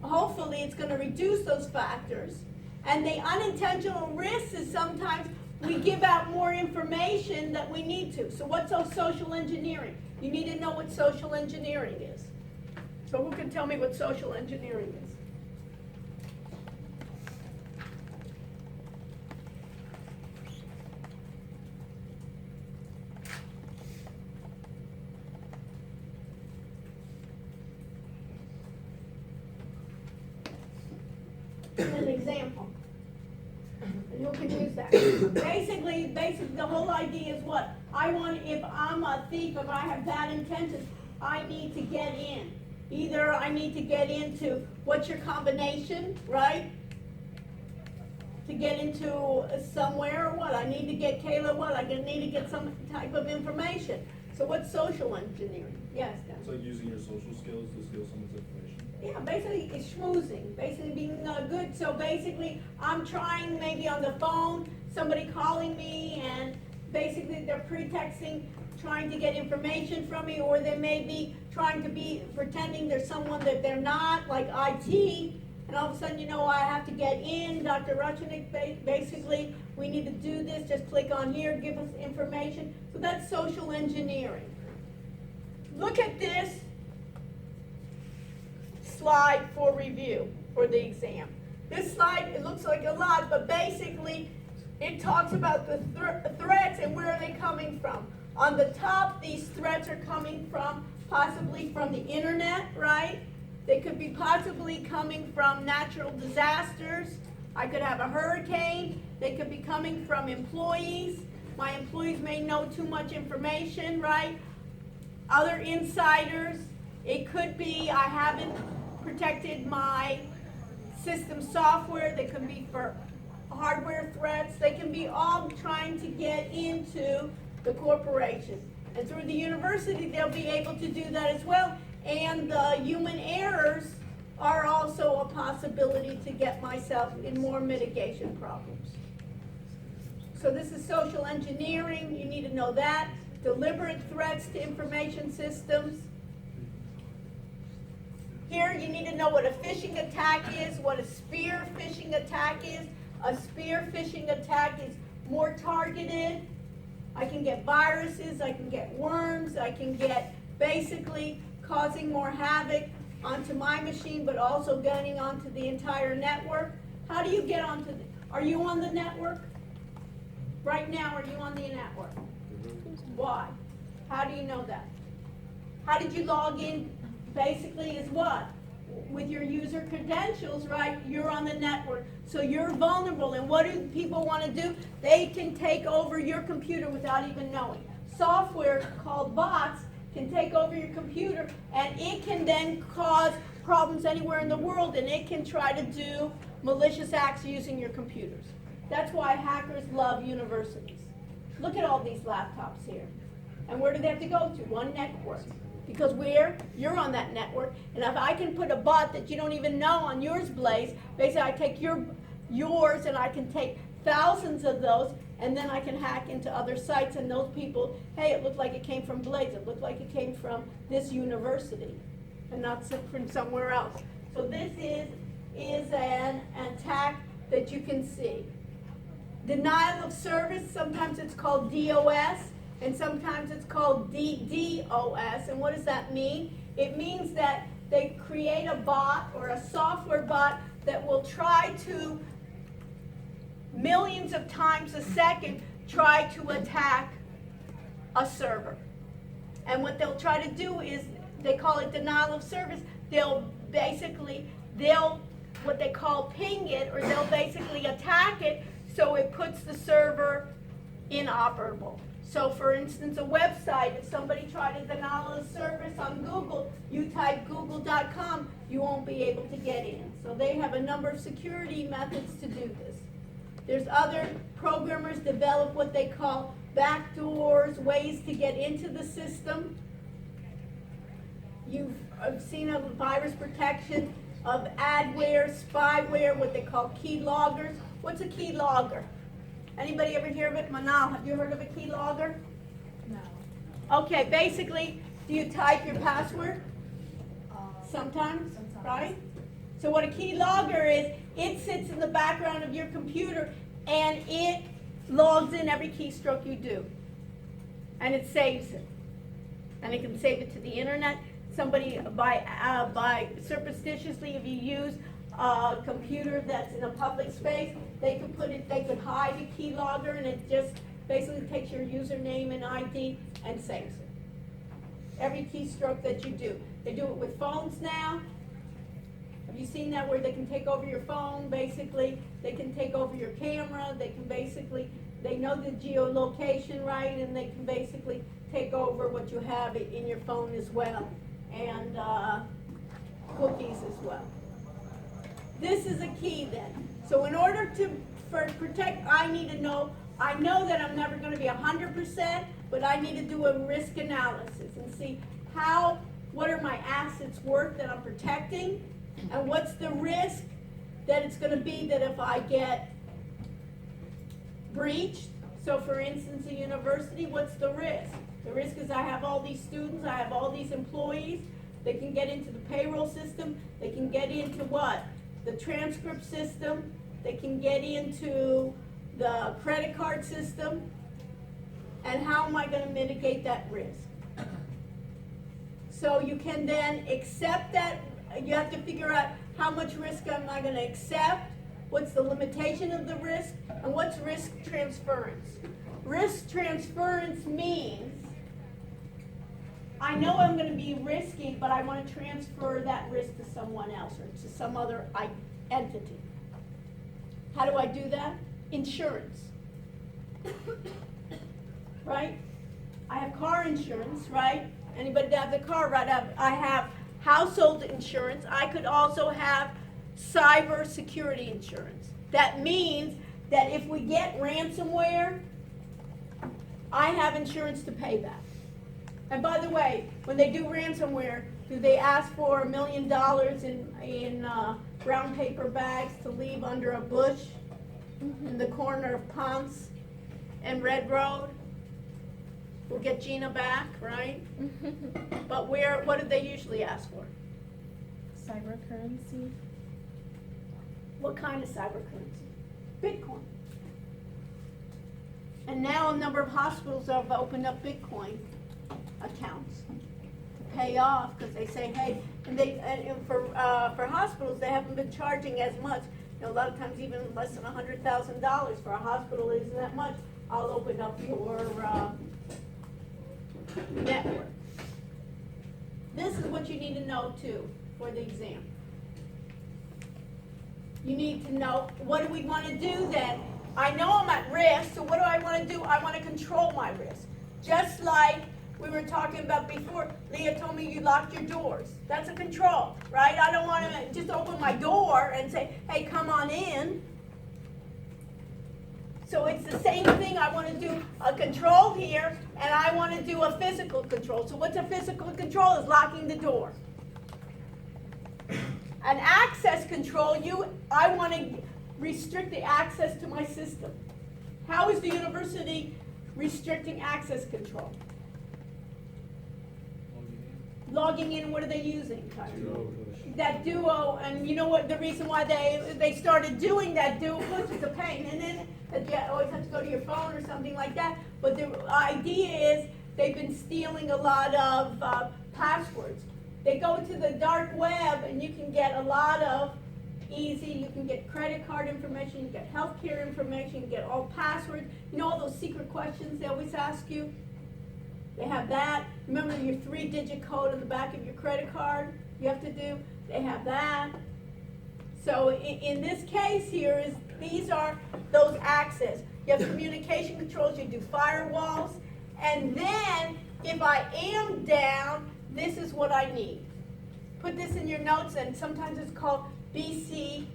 Hopefully, it's going to reduce those factors. And the unintentional risk is sometimes we give out more information that we need to. So what's social engineering? You need to know what social engineering is. So who can tell me what social engineering is? An example. And who can use that? Basically, the whole idea is what? If I'm a thief, if I have bad intentions, I need to get in. Either I need to get into, what's your combination, right? To get into somewhere or what? I need to get Kayla what? I need to get some type of information. So what's social engineering? Yes, Dan? It's like using your social skills to steal someone's information. Yeah, basically it's schmoozing, basically being good. So basically, I'm trying maybe on the phone, somebody calling me, and basically they're pretexting, trying to get information from me, or they may be trying to be pretending they're someone that they're not, like IT, and all of a sudden, I have to get in. Dr. Ruchnick, basically, we need to do this, just click on here, give us information. So that's social engineering. Look at this slide for review for the exam. This slide, it looks like a lot, but basically it talks about the threats and where are they coming from. On the top, these threats are coming from possibly from the internet, right? They could be possibly coming from natural disasters. I could have a hurricane. They could be coming from employees. My employees may know too much information, right? Other insiders. It could be I haven't protected my system software. They can be for hardware threats. They can be all trying to get into the corporation. And through the university, they'll be able to do that as well. And the human errors are also a possibility to get myself in more mitigation problems. So this is social engineering. You need to know that. Deliberate threats to information systems. Here, you need to know what a phishing attack is, what a spear phishing attack is. A spear phishing attack is more targeted. I can get viruses, I can get worms, I can get basically causing more havoc onto my machine, but also getting onto the entire network. How do you get onto are you on the network? Right now, are you on the network? Why? How do you know that? How did you log in? Basically is what? with your user credentials, right, you're on the network. So you're vulnerable. And what do people want to do? They can take over your computer without even knowing. Software called bots can take over your computer, and it can then cause problems anywhere in the world, and it can try to do malicious acts using your computers. That's why hackers love universities. Look at all these laptops here. And where do they have to go to? One network. Because you're on that network, and if I can put a bot that you don't even know on yours, Blaze, basically I take yours and I can take thousands of those, and then I can hack into other sites, and those people, hey, it looked like it came from Blaze, it looked like it came from this university, and not from somewhere else. So this is an attack that you can see. Denial of service, sometimes it's called DOS, and sometimes it's called DDoS. And what does that mean? It means that they create a bot or a software bot that will try to, millions of times a second, try to attack a server. And what they'll try to do is, they call it denial of service. They'll what they call ping it, or they'll basically attack it so it puts the server inoperable. So for instance, a website, if somebody tried to deny a service on Google, you type google.com, you won't be able to get in. So they have a number of security methods to do this. There's other programmers develop what they call backdoors, ways to get into the system. You've seen a virus protection of adware, spyware, what they call keyloggers. What's a keylogger? Anybody ever hear of it? Manal, have you heard of a keylogger? No. Okay, basically, do you type your password? Sometimes, right? So what a keylogger is, it sits in the background of your computer and it logs in every keystroke you do. And it saves it. And it can save it to the internet. Somebody, by surreptitiously, if you use a computer that's in a public space, they could hide a keylogger, and it just basically takes your username and ID and saves it. Every keystroke that you do. They do it with phones now. Have you seen that, where they can take over your phone, basically? They can take over your camera. They can basically, they know the geolocation, right? And they can basically take over what you have in your phone as well. And cookies as well. This is a key then. So in order to protect, I know that I'm never going to be 100%, but I need to do a risk analysis and see what are my assets worth that I'm protecting, and what's the risk that it's going to be that if I get breached. So for instance, a university, what's the risk? The risk is I have all these students, I have all these employees. They can get into the payroll system. They can get into what? The transcript system. They can get into the credit card system. And how am I going to mitigate that risk? So you can then accept that. You have to figure out how much risk am I going to accept, what's the limitation of the risk, and what's risk transference. Risk transference means I know I'm going to be risky, but I want to transfer that risk to someone else or to some other entity. How do I do that? Insurance. Right? I have car insurance, right? Anybody that has a car, right? I have household insurance. I could also have cyber security insurance. That means that if we get ransomware, I have insurance to pay that. And by the way, when they do ransomware, do they ask for $1 million in brown paper bags to leave under a bush in the corner of Ponce and Red Road? We'll get Gina back, right? But what do they usually ask for? Cyber currency. What kind of cyber currency? Bitcoin. And now a number of hospitals have opened up Bitcoin accounts to pay off, because they say, hey, and for hospitals, they haven't been charging as much. You know, a lot of times even less than $100,000 for a hospital isn't that much. I'll open up your network. This is what you need to know too for the exam. You need to know, what do we want to do then? I know I'm at risk, so what do I want to do? I want to control my risk. Just like we were talking about before, Leah told me you locked your doors. That's a control, right? I don't want to just open my door and say, hey, come on in. So it's the same thing. I want to do a control here, and I want to do a physical control. So what's a physical control? Is locking the door. An access control, I want to restrict the access to my system. How is the university restricting access control? Logging in, what are they using? That Duo, and you know what, the reason why they started doing that Duo, which is a pain, and then you always have to go to your phone or something like that, but the idea is they've been stealing a lot of passwords. They go to the dark web and you can get a lot of you can get credit card information, you get healthcare information, you get all passwords, you know all those secret questions they always ask you? They have that. Remember your 3-digit code on the back of your credit card you have to do? They have that. So in this case here these are those access. You have communication controls, you do firewalls, and then if I am down, this is what I need. Put this in your notes, and sometimes it's called BCP,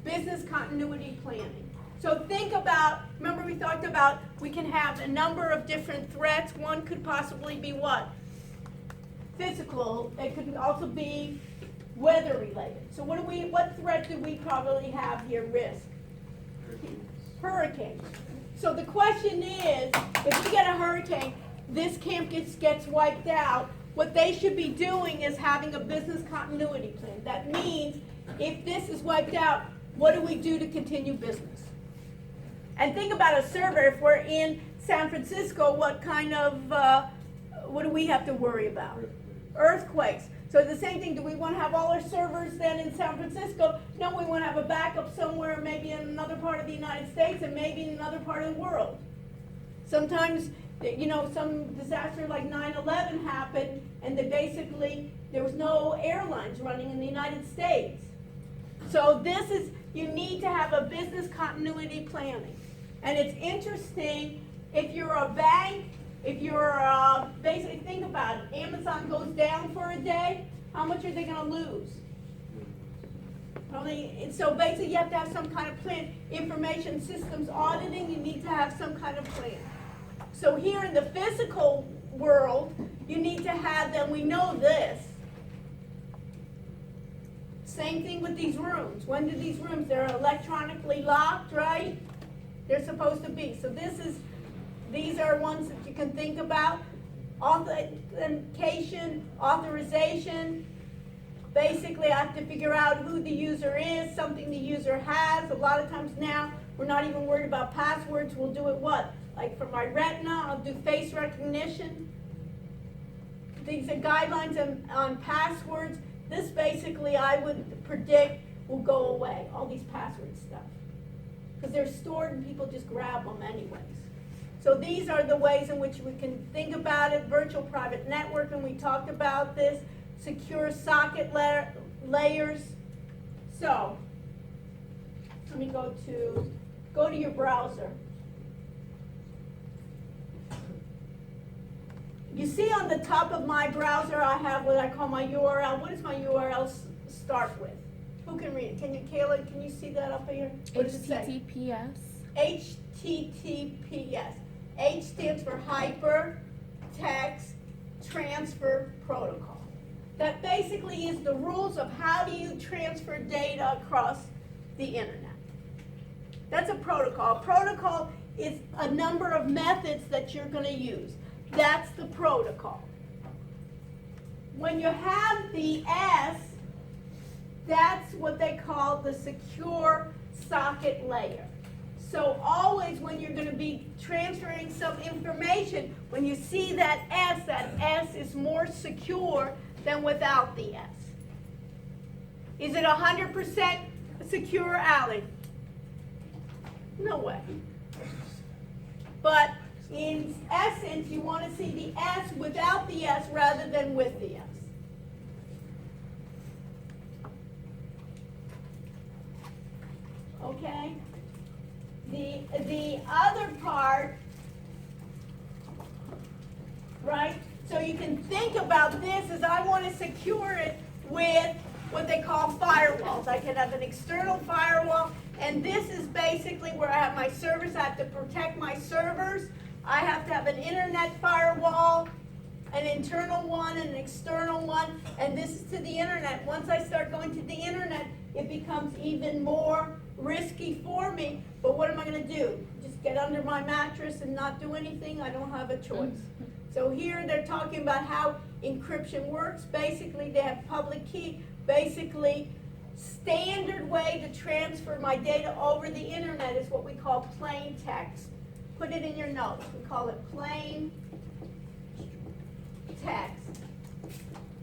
Business Continuity Planning. So think about, remember we talked about we can have a number of different threats. One could possibly be what? Physical. It could also be weather related. So what threat do we probably have here, risk? Hurricanes. So the question is, if we get a hurricane, this campus gets wiped out, what they should be doing is having a business continuity plan. That means if this is wiped out, what do we do to continue business? And think about a server. If we're in San Francisco, what kind of, what do we have to worry about? Earthquakes. So the same thing, do we want to have all our servers then in San Francisco? No, we want to have a backup somewhere, maybe in another part of the United States and maybe in another part of the world. Sometimes, you know, some disaster like 9/11 happened and there was no airlines running in the United States. So you need to have a business continuity planning. And it's interesting, if you're a bank, if you're, basically think about it, Amazon goes down for a day, how much are they going to lose? So basically you have to have some kind of plan. Information systems auditing, you need to have some kind of plan. So here in the physical world, you need to have them, we know this. Same thing with these rooms. When do these rooms, they're electronically locked, right? They're supposed to be. So these are ones that you can think about. Authentication, authorization. Basically, I have to figure out who the user is, something the user has. A lot of times now, we're not even worried about passwords. We'll do it what? Like for my retina, I'll do face recognition. These are guidelines on passwords. This basically, I would predict, will go away, all these password stuff. Because they're stored and people just grab them anyways. So these are the ways in which we can think about it. Virtual private network, and we talked about this. Secure socket layers. So, let me go to your browser. You see on the top of my browser, I have what I call my URL. What does my URL start with? Who can read it? Kayla, can you see that up here? What does it say? HTTPS. HTTPS. H stands for Hyper Text Transfer Protocol. That basically is the rules of how do you transfer data across the internet. That's a protocol. A protocol is a number of methods that you're going to use. That's the protocol. When you have the S, that's what they call the secure socket layer. So always when you're going to be transferring some information, when you see that S is more secure than without the S. Is it 100% secure, Allie? No way. But in essence, you want to see the S without the S rather than with the S. okay? The other part, right? So you can think about this as I want to secure it with what they call firewalls. I can have an external firewall, and this is basically where I have my servers. I have to protect my servers. I have to have an internet firewall, an internal one and an external one, and this is to the internet. Once I start going to the internet, it becomes even more risky for me. But what am I going to do? Just get under my mattress and not do anything? I don't have a choice. So here they're talking about how encryption works. Basically, they have public key. Basically, standard way to transfer my data over the internet is what we call plain text. Put it in your notes. We call it plain text.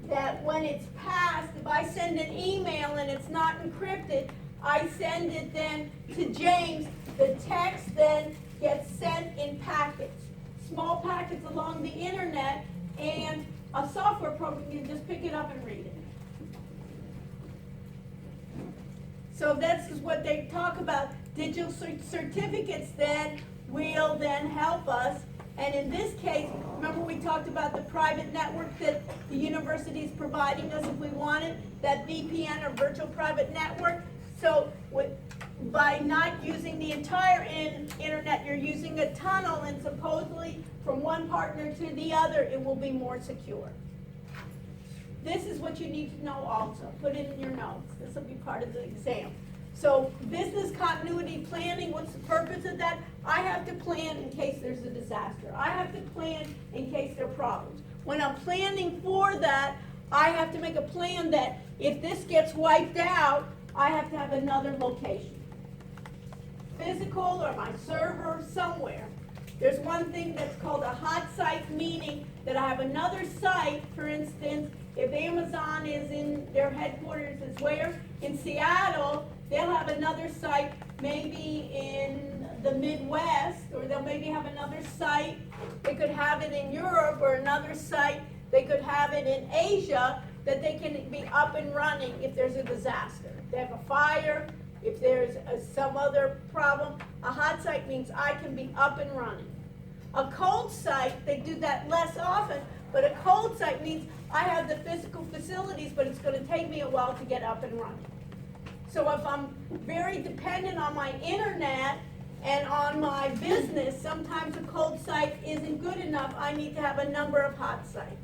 That when it's passed, if I send an email and it's not encrypted, I send it then to James. The text then gets sent in packets, small packets along the internet, and a software program can just pick it up and read it. So this is what they talk about. Digital certificates then will then help us. And in this case, remember we talked about the private network that the university is providing us if we wanted, that VPN or virtual private network. So by not using the entire internet, you're using a tunnel, and supposedly from one partner to the other, it will be more secure. This is what you need to know also. Put it in your notes. This will be part of the exam. So business continuity planning, what's the purpose of that? I have to plan in case there's a disaster. I have to plan in case there are problems. When I'm planning for that, I have to make a plan that if this gets wiped out, I have to have another location. Physical or my server somewhere. There's one thing that's called a hot site, meaning that I have another site. For instance, if Amazon is in their headquarters is where? In Seattle, they'll have another site maybe in the Midwest, or they'll maybe have another site. They could have it in Europe, or another site. They could have it in Asia, that they can be up and running if there's a disaster. If they have a fire, if there's some other problem. A hot site means I can be up and running. A cold site, they do that less often, but a cold site means I have the physical facilities, but it's going to take me a while to get up and running. So if I'm very dependent on my internet and on my business, sometimes a cold site isn't good enough. I need to have a number of hot sites.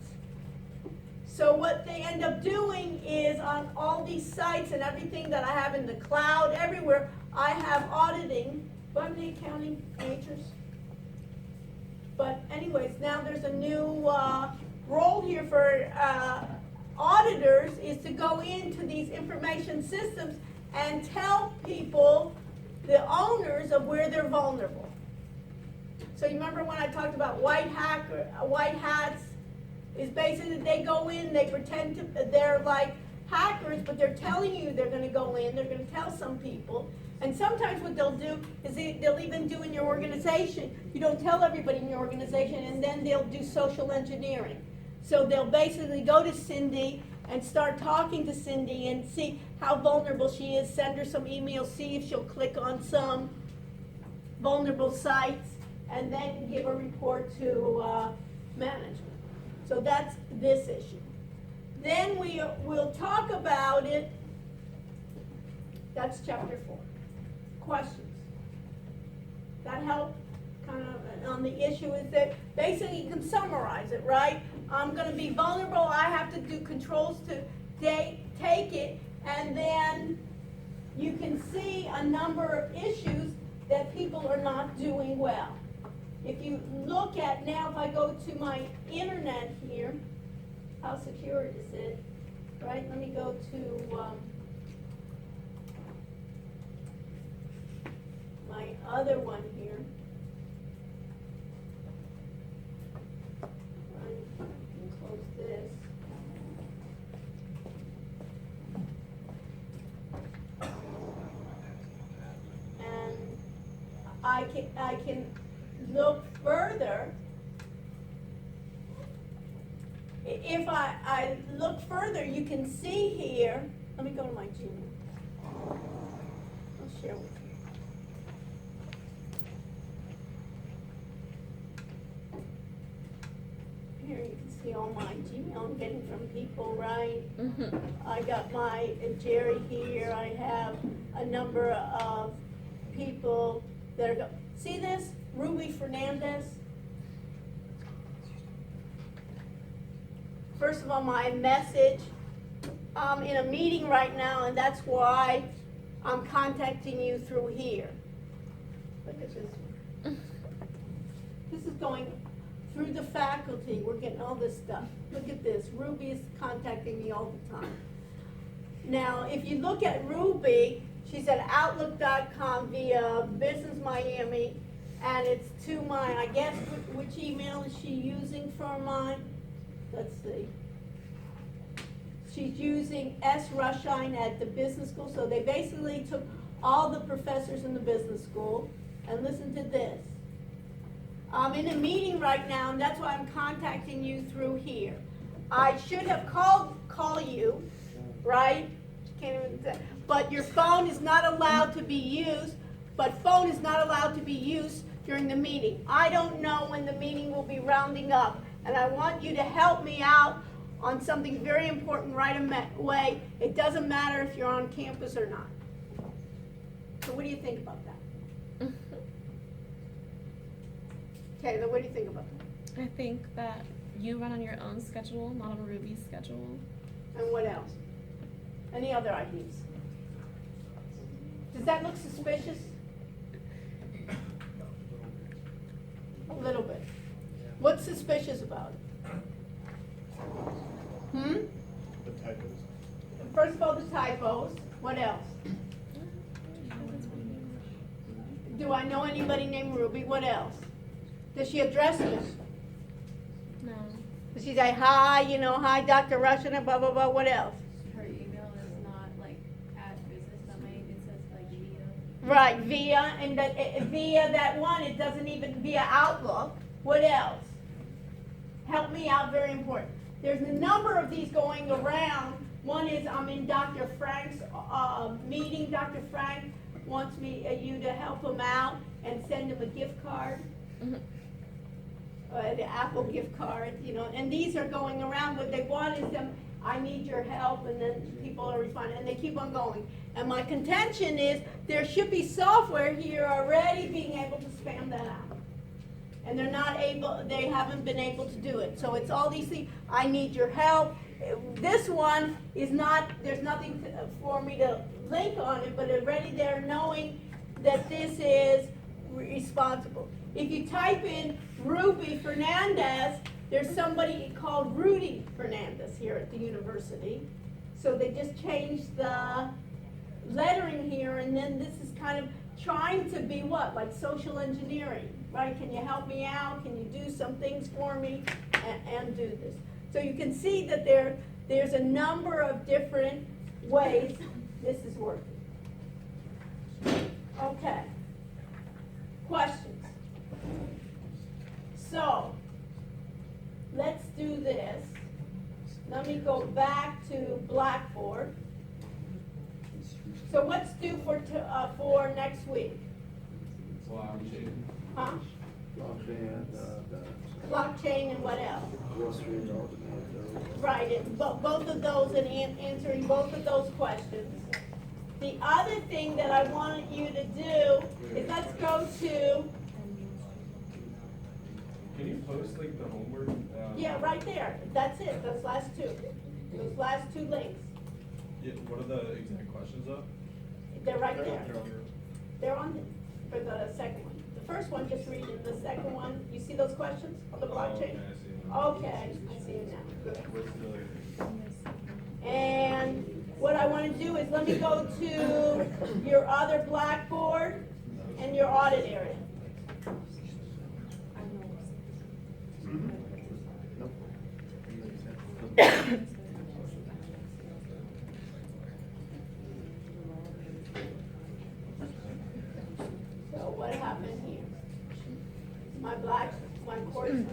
So what they end up doing is on all these sites and everything that I have in the cloud, everywhere, I have auditing. Do I have any accounting majors? But anyways, now there's a new role here for auditors, is to go into these information systems and tell people, the owners, of where they're vulnerable. So you remember when I talked about white hats, is basically they go in, they pretend to, they're like hackers, but they're telling you they're going to go in, they're going to tell some people. And sometimes what they'll do is they'll even do in your organization, you don't tell everybody in your organization, and then they'll do social engineering. So they'll basically go to Cindy and start talking to Cindy and see how vulnerable she is, send her some emails, see if she'll click on some vulnerable sites, and then give a report to management. So that's this issue. Then we'll talk about it. That's chapter 4. Questions? That help kind of on the issue is that basically you can summarize it, right? I'm going to be vulnerable. I have to do controls to take it, and then you can see a number of issues that people are not doing well. If you look at now, if I go to my internet here, how secure is it? Right? Let me go to my other one here. Right? And close this. And I can look further. If I look further, you can see here, let me go to my Gmail. I'll share with you. see all my Gmail I'm getting from people, right? Mhm. I got my Jerry here, I have a number of people that are see this? Ruby Fernandez. First of all, my message, I'm in a meeting right now, and that's why I'm contacting you through here. Look at this one. This is going through the faculty, we're getting all this stuff. Look at this, Ruby is contacting me all the time. Now, if you look at Ruby, she's at Outlook.com via Business Miami, and it's to my, I guess, which email is she using for mine? Let's see. She's using S. Rushine at the business school, so they basically took all the professors in the business school, and listen to this. I'm in a meeting right now, and that's why I'm contacting you through here. I should have call you, right? Can't even say, but your phone is not allowed to be used, but phone is not allowed to be used during the meeting. I don't know when the meeting will be rounding up, and I want you to help me out on something very important right away. It doesn't matter if you're on campus or not. So what do you think about that? Taylor, what do you think about that? I think that you run on your own schedule, not on Ruby's schedule. And what else? Any other ideas? Does that look suspicious? A little bit. What's suspicious about it? The typos. First of all, the typos. What else? Do I know anybody named Ruby? What else? Does she address me? No. Does she say, hi, hi, Dr. Russian, and blah, blah, blah, what else? Her email is not like at business.my, it says like via. Right, via, and via that one, it doesn't even, via Outlook. What else? Help me out, very important. There's a number of these going around. One is I'm in Dr. Frank's meeting. Dr. Frank wants you to help him out and send him a gift card. The Apple gift card, and these are going around. What they want is them, I need your help, and then people are responding, and they keep on going. And my contention is there should be software here already being able to spam that out. And they haven't been able to do it. So it's all these things, I need your help. This one is not, there's nothing for me to link on it, but already they're knowing that this is responsible. If you type in Ruby Fernandez, there's somebody called Rudy Fernandez here at the university. So they just changed the lettering here, and then this is kind of trying to be what? Like social engineering, right? Can you help me out? Can you do some things for me and do this? So you can see that there's a number of different ways this is working. Okay. Questions? So, let's do this. Let me go back to Blackboard. So what's due for next week? Blockchain. Huh? Blockchain and what else? Right, both of those and answering both of those questions. The other thing that I wanted you to do is let's go to, Can you post like the homework? yeah, right there. That's it, those last two. Those last two links. Yeah, what are the exact questions though? They're right there. They're on for the second one. The first one, just read it. The second one, you see those questions on the blockchain? Okay, I see it now. Good. What's the other? And what I want to do is let me go to your other Blackboard and your audit area. So what happened here? My courses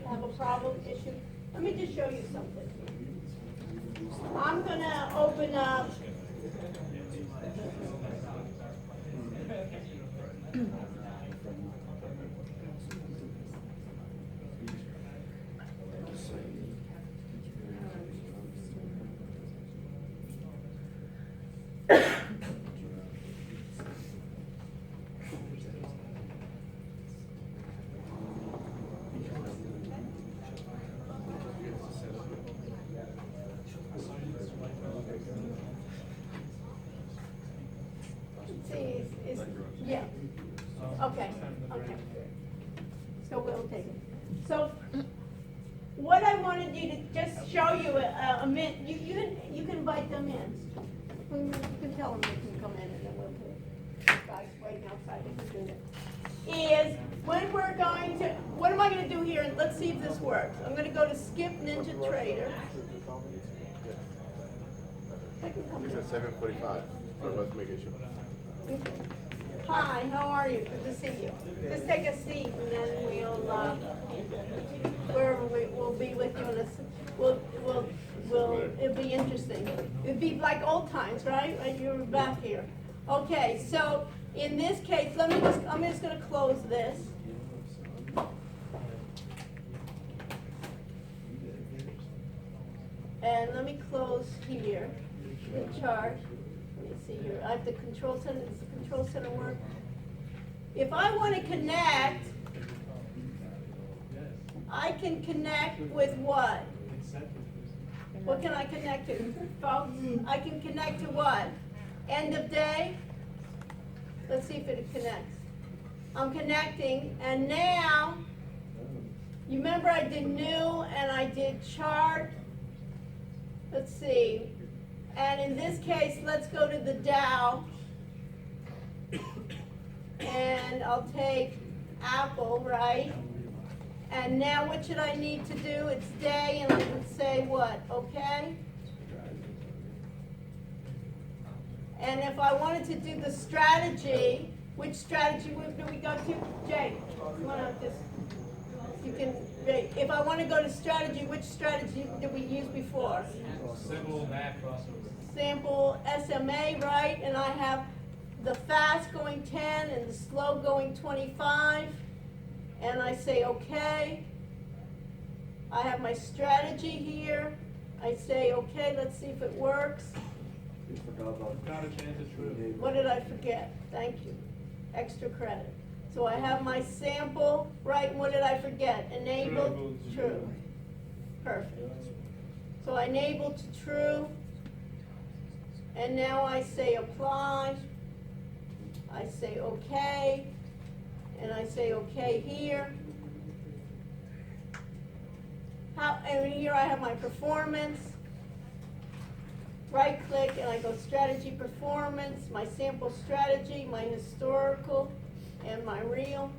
have a problem issue. Let me just show you something. I'm gonna open up. Is, yeah, okay, okay. So we'll take it. So, what I wanted you to just show you a minute, you can invite them in. You can tell them they can come in and then we'll do it. Guys waiting outside, they can do it. Is when we're going to, what am I gonna do here? Let's see if this works. I'm gonna go to Skip Ninja Trader. It's at 7:45, so let's make it sure. Hi, how are you? Good to see you. Just take a seat and then wherever we'll be with you in it'll be interesting. It'd be like old times, right? Like you were back here. Okay, so in this case, I'm just gonna close this. And let me close here, the chart. Let me see here, I have the control center, does the control center work? If I want to connect, I can connect with what? What can I connect to, folks? I can connect to what? End of day? Let's see if it connects. I'm connecting, and now, you remember I did new and I did chart? Let's see. And in this case, let's go to the Dow. And I'll take Apple, right? And now what should I need to do? It's day, and I would say what? Okay? And if I wanted to do the strategy, which strategy do we go to? Jay, you wanna just, you can, if I want to go to strategy, which strategy did we use before? Simple math crossover. Sample SMA, right? And I have the fast going 10 and the slow going 25. And I say, okay. I have my strategy here. I say, okay, let's see if it works. Not a chance it's true. What did I forget? Thank you. Extra credit. So I have my sample, right? What did I forget? Enable, true. Perfect. So I enable to true. And now I say apply. I say okay. And I say okay here. And here I have my performance. Right click and I go strategy performance, my sample strategy, my historical, and my real.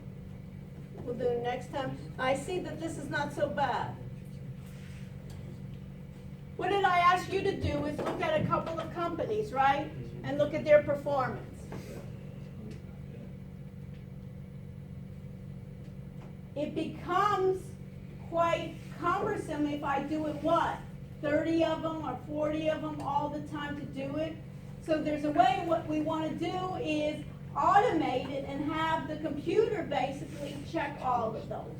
We'll do it next time. I see that this is not so bad. What did I ask you to do is look at a couple of companies, right? And look at their performance. It becomes quite cumbersome if I do it what? 30 of them or 40 of them all the time to do it. So there's a way, what we want to do is automate it and have the computer basically check all of those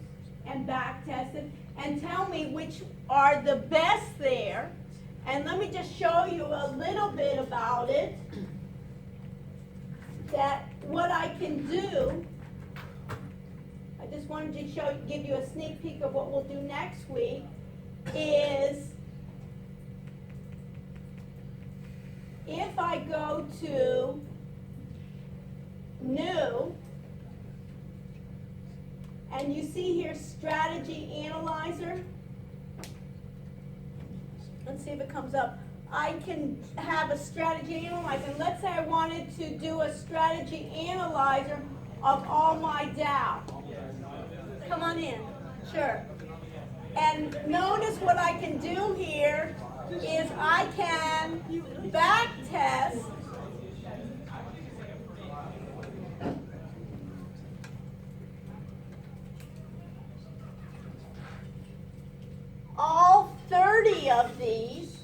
and back test it and tell me which are the best there. And let me just show you a little bit about it. That what I can do, I just wanted to give you a sneak peek of what we'll do next week, is if I go to new, and you see here strategy analyzer, let's see if it comes up. I can have a strategy analyzer. And let's say I wanted to do a strategy analyzer of all my Dow. Come on in, sure. And notice what I can do here is I can back test all 30 of these.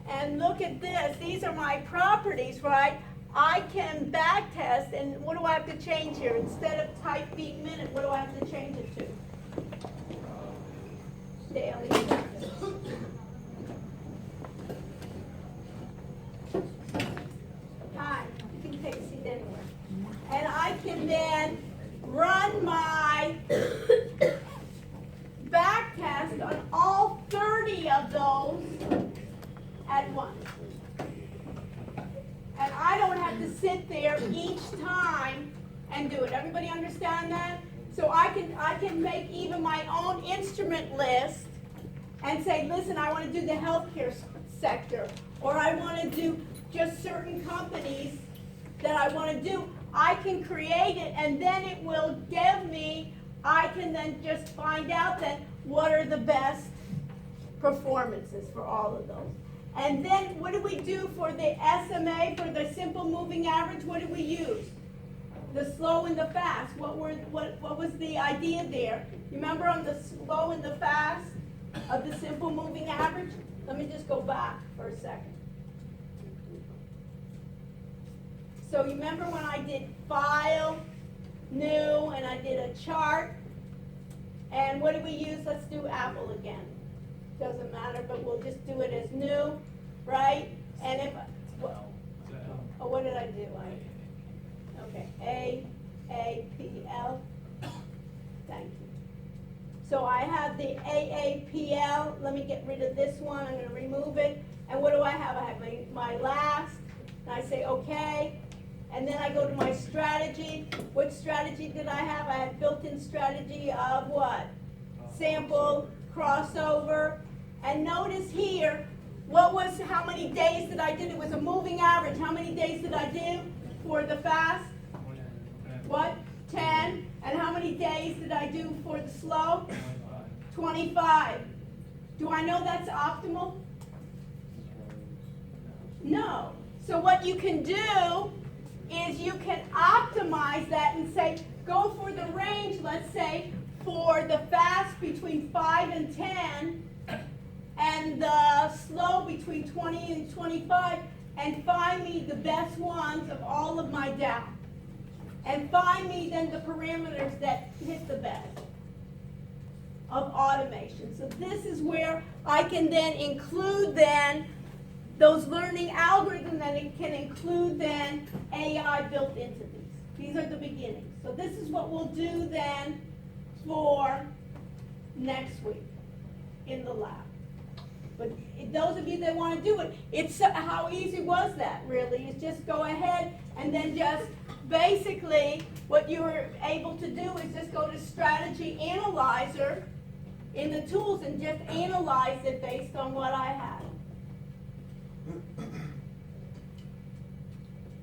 And look at this, these are my properties, right? I can back test, and what do I have to change here? Instead of type beat minute, what do I have to change it to? Daily. Hi, you can take a seat anywhere. And I can then run my back test on all 30 of those sit there each time and do it. Everybody understand that? So I can make even my own instrument list and say, listen, I want to do the healthcare sector, or I want to do just certain companies that I want to do. I can create it, and then it will give me, I can then just find out then what are the best performances for all of those. And then what do we do for the SMA, for the simple moving average? What do we use? The slow and the fast. What was the idea there? You remember on the slow and the fast of the simple moving average? Let me just go back for a second. So you remember when I did file, new, and I did a chart? And what do we use? Let's do Apple again. Doesn't matter, but we'll just do it as new, right? And if, oh, what did I do? Okay, AAPL. Thank you. So I have the AAPL. Let me get rid of this one. I'm going to remove it. And what do I have? I have my last. And I say okay. And then I go to my strategy. What strategy did I have? I had built-in strategy of what? Sample, crossover. And notice here, how many days did I do? It was a moving average. How many days did I do for the fast? What? 10. And how many days did I do for the slow? 25. Do I know that's optimal? No. So what you can do is you can optimize that and say, go for the range, let's say, for the fast between 5 and 10, and the slow between 20 and 25, and find me the best ones of all of my data. And find me then the parameters that hit the best of automation. So this is where I can then include then those learning algorithms, that it can include then AI built into these. These are the beginnings. So this is what we'll do then for next week in the lab. But those of you that want to do it, it's how easy was that really? Is just go ahead and then just basically what you were able to do is just go to Strategy Analyzer in the tools and just analyze it based on what I had.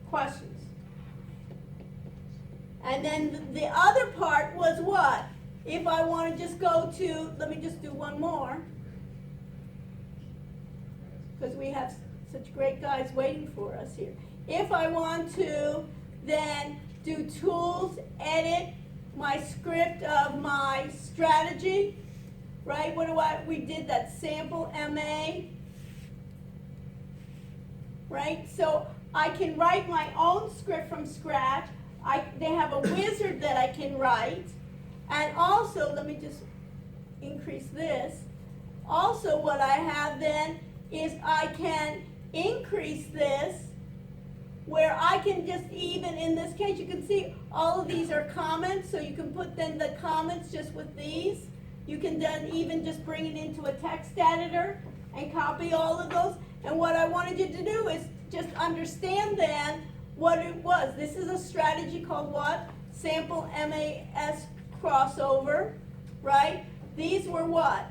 Questions? And then the other part was what? If I want to just go to, let me just do one more, because we have such great guys waiting for us here. If I want to then do tools, edit my script of my strategy, right? We did that sample MA, right? So I can write my own script from scratch. They have a wizard that I can write. And also, let me just increase this. Also what I have then is I can increase this, where I can just even, in this case, you can see all of these are comments, so you can put then the comments just with these. You can then even just bring it into a text editor and copy all of those. And what I wanted you to do is just understand then what it was. This is a strategy called what? Sample MAS crossover, right? These were what?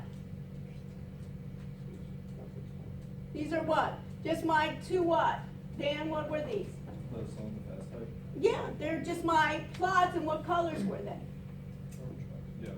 These are what? Just my two what? Dan, what were these? Yeah, they're just my plots, and what colors were they? Yeah,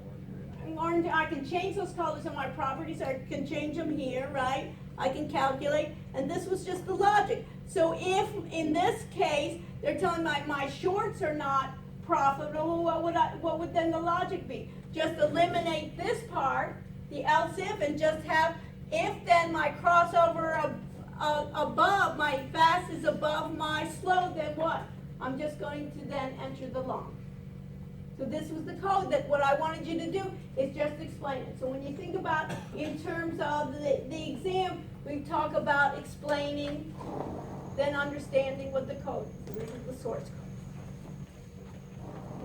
orange. Orange, I can change those colors on my properties. I can change them here, right? I can calculate, and this was just the logic. So if, in this case, they're telling my shorts are not profitable, what would then the logic be? Just eliminate this part, the else if, and just have if then my crossover above, my fast is above my slow, then what? I'm just going to then enter the long. So this was the code that what I wanted you to do is just explain it. So when you think about in terms of the exam, we talk about explaining, then understanding what the code is. This is the source code.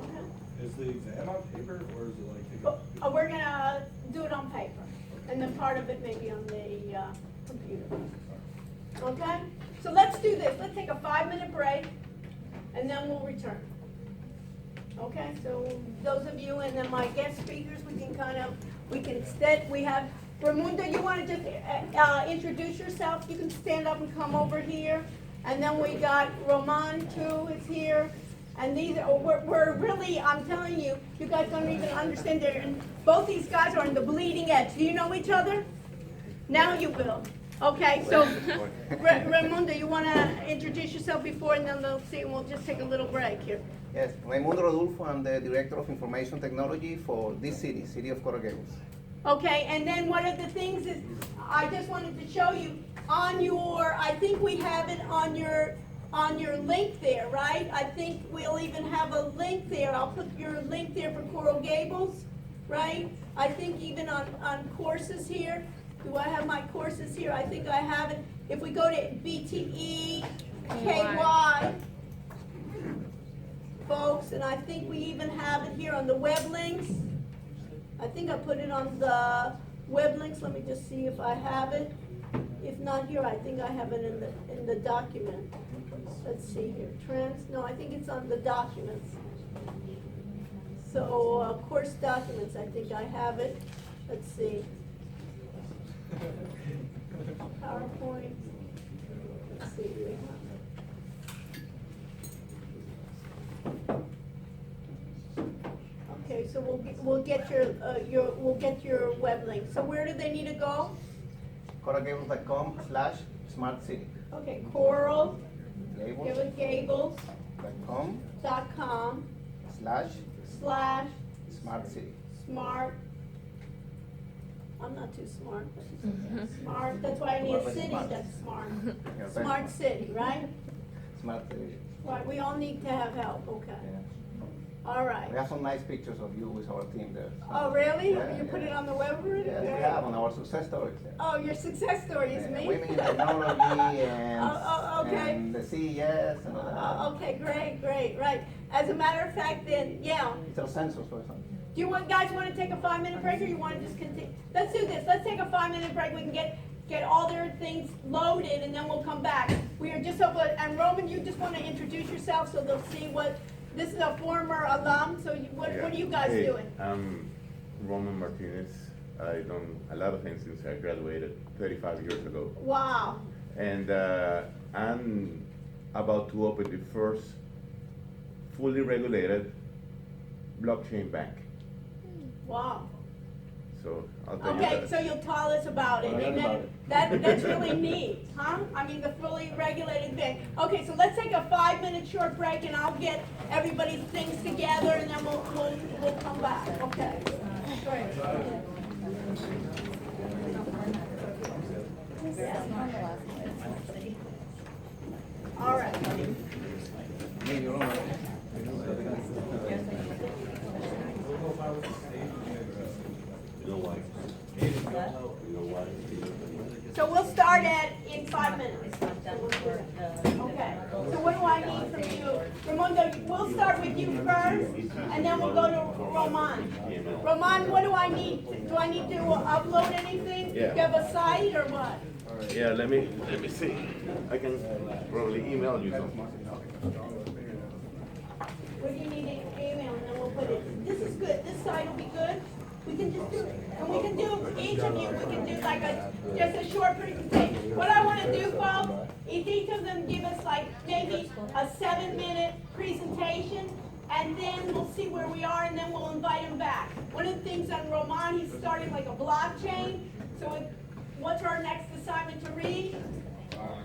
Okay? Is the exam on paper or is it like? We're gonna do it on paper, and then part of it maybe on the computer. Okay? So let's do this. Let's take a 5-minute break. and then we'll return. Okay, so those of you, and then my guest speakers, we have, Raimundo, you wanna just, introduce yourself? You can stand up and come over here. And then we got Roman too is here. And these are, we're really, I'm telling you, you guys don't even understand, both these guys are on the bleeding edge. Do you know each other? Now you will. Okay, so Raimundo, you wanna introduce yourself before, and then they'll see, and we'll just take a little break here. Yes, Raimundo Rodolfo, I'm the Director of Information Technology for this city of Coral Gables. Okay, and then one of the things is, I just wanted to show you on your, I think we have it on your link there, right? I think we'll even have a link there. I'll put your link there for Coral Gables, right? I think even on courses here. Do I have my courses here? I think I have it. If we go to BTE KY, folks, and I think we even have it here on the web links. I think I put it on the web links. Let me just see if I have it. If not here, I think I have it in the document. Let's see here. No, I think it's on the documents. So course documents, I think I have it. Let's see. PowerPoint. Let's see. Okay, so we'll get your web link. So where do they need to go? coralgables.com/smart city. Okay, Coral Gables.com/smart city. Smart. I'm not too smart. But smart. That's why I need a city that's smart. Smart city, right? Smart city. Right. We all need to have help. Okay. Yeah. All right. We have some nice pictures of you with our team there. Oh, really? Yeah, You put yeah. it on the web already? Yes, we have on our success stories. Yeah. Oh, your success story is me? Women in technology and, okay. and the CES and all that. Okay, great, right. As a matter of fact, then, yeah. It's our census for something. Do you guys want to take a 5-minute break, or you want to just continue? Let's do this. Let's take a 5-minute break. We can get all their things loaded, and then we'll come back. We are just over, and Roman, you just want to introduce yourself so they'll see what, this is a former alum, so what are you guys doing? I'm Roman Martinez. I've done a lot of things since I graduated 35 years ago. Wow. And I'm about to open the first fully regulated blockchain bank. Wow. So I'll tell you Okay, that. so you'll tell us about it, and then that's really neat, huh? I mean, the fully regulated bank. Okay, so let's take a 5-minute short break, and I'll get everybody's things together, and then we'll come back. Okay. Great. All right. So we'll start in 5 minutes. Okay. So what do I need from you? Raimundo, we'll start with you first, and then we'll go to Roman. Roman, what do I need? Do I need to upload anything? Yeah. Do you have a site or what? Yeah, let me see. I can probably email you something. What do you need to email, and then we'll put it, this is good, this side will be good. We can just do it. And we can do, each of you, we can do like just a short presentation. What I want to do, folks, is each of them give us like maybe a 7-minute presentation, and then we'll see where we are, and then we'll invite them back. One of the things on Roman, he's starting like a blockchain. So what's our next assignment to read?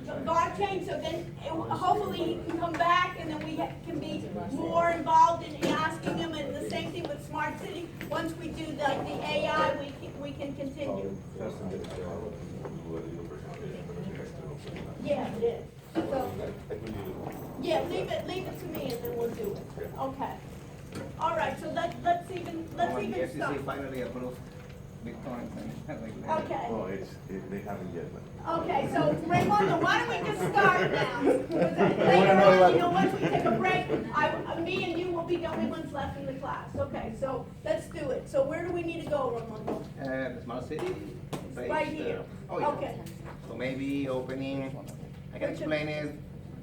The blockchain, so then hopefully he can come back, and then we can be more involved in asking him, and the same thing with Smart City. Once we do the AI, we can continue. Yeah, it is. So, yeah, leave it to me, and then we'll do it. Okay. All right, so let's even The start. FCC finally approved Bitcoin. Like that. Okay. Oh, they haven't yet. But Okay, so Raimundo, why don't we just start now? Because later on, once we take a break, me and you will be the only ones left in the class. Okay, so let's do it. So where do we need to go, Raimundo? The Smart City page, Right here. Oh, yeah. Okay. So maybe opening, I can explain it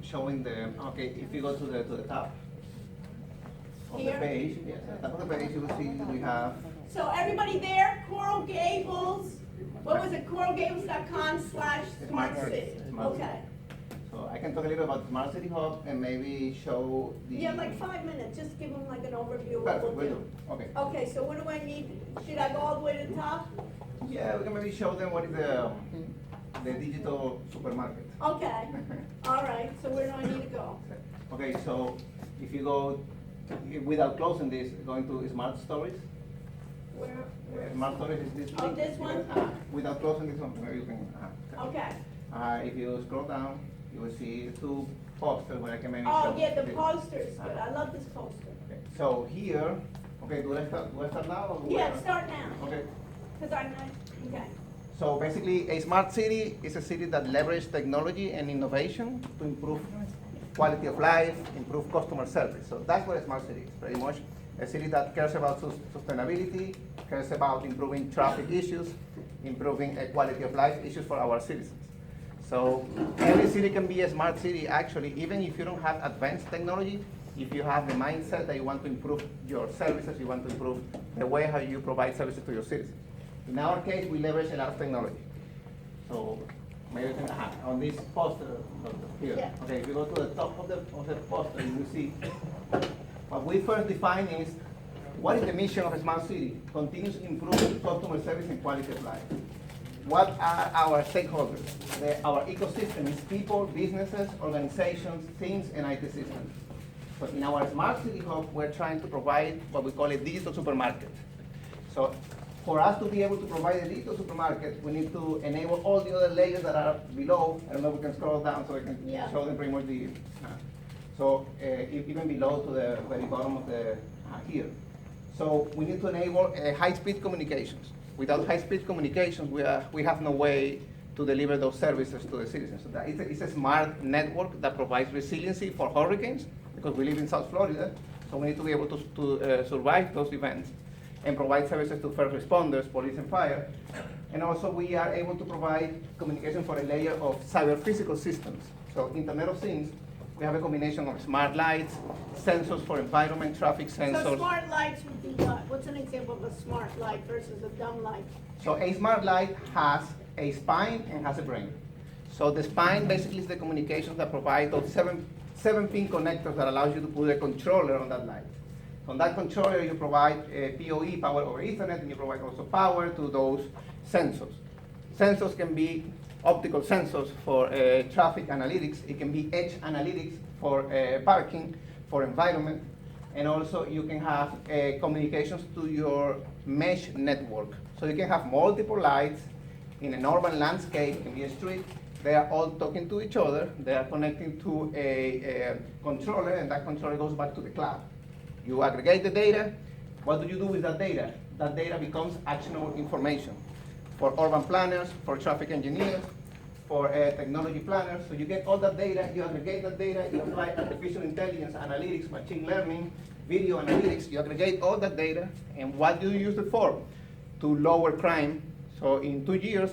showing the, okay, if you go to the top of the Here? page, yes, at the top of the page, you will see we have, So everybody there, Coral Gables, what was it, coralgables.com/smart city? Smart City. Okay. so I can talk a little about Smart City Hub and maybe show the. You have like 5 minutes, just give them like an overview of what Perfect, we'll will do. do. Okay. Okay, so what do I need? Should I go all the way to the top? Yeah, we can maybe show them what is the digital supermarket. Okay, all right, so where do I need to go? Okay, so if you go, without closing this, going to Smart Stories. Where? Smart Stories is this. Oh, link. this one? Without closing this one, maybe you can. Okay. If you scroll down, you will see two posters where I can maybe show. Oh, yeah, the this. poster's good, I love this poster. Okay, so here, okay, do I start now? Or do Yeah, I- start now, Okay. because I'm not, okay. So basically, a smart city is a city that leverages technology and innovation to improve quality of life, improve customer service. So that's what a smart city is, pretty much. A city that cares about sustainability, cares about improving traffic issues, improving quality of life issues for our citizens. So every city can be a smart city, actually, even if you don't have advanced technology, if you have the mindset that you want to improve your services, you want to improve the way how you provide services to your citizens. In our case, we leverage a lot of technology. So maybe you can, on this poster here, Yeah. okay, if you go to the top of the poster, you will see what we first define is what is the mission of a smart city? Continuous improving customer service and quality of life. What are our stakeholders? Our ecosystem is people, businesses, organizations, teams, and IT systems. So in our Smart City Hub, we're trying to provide what we call a digital supermarket. So for us to be able to provide a digital supermarket, we need to enable all the other layers that are below. I don't know if we can scroll down so I can Yeah. show them pretty much the, so even below to the very bottom of the, here. So we need to enable high-speed communications. Without high-speed communications, we have no way to deliver those services to the citizens. So that it's a smart network that provides resiliency for hurricanes, because we live in South Florida, so we need to be able to survive those events and provide services to first responders, police and fire. And also we are able to provide communication for a layer of cyber-physical systems. So Internet of Things, we have a combination of smart lights, sensors for environment, traffic sensors. So smart lights would be what? What's an example of a smart light versus a dumb light? So a smart light has a spine and has a brain. So the spine basically is the communications that provide those seven pin connectors that allows you to put a controller on that light. On that controller, you provide PoE, power over Ethernet, and you provide also power to those sensors. Sensors can be optical sensors for traffic analytics. It can be edge analytics for parking, for environment. And also you can have communications to your mesh network. So you can have multiple lights in an urban landscape, it can be a street. They are all talking to each other. They are connecting to a controller, and that controller goes back to the cloud. You aggregate the data. What do you do with that data? That data becomes actionable information for urban planners, for traffic engineers, for technology planners. So you get all that data, you aggregate that data, you apply artificial intelligence, analytics, machine learning, video analytics. You aggregate all that data, and what do you use it for? To lower crime. So in 2 years,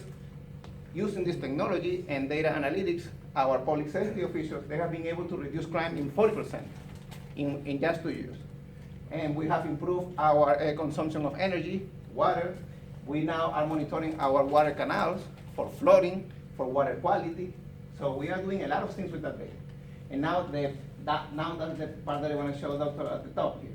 using this technology and data analytics, our public safety officials, they have been able to reduce crime in 40% in just 2 years. And we have improved our consumption of energy, water. We now are monitoring our water canals for flooding, for water quality. So we are doing a lot of things with that data. And now that's the part that I want to show Doctor at the top here.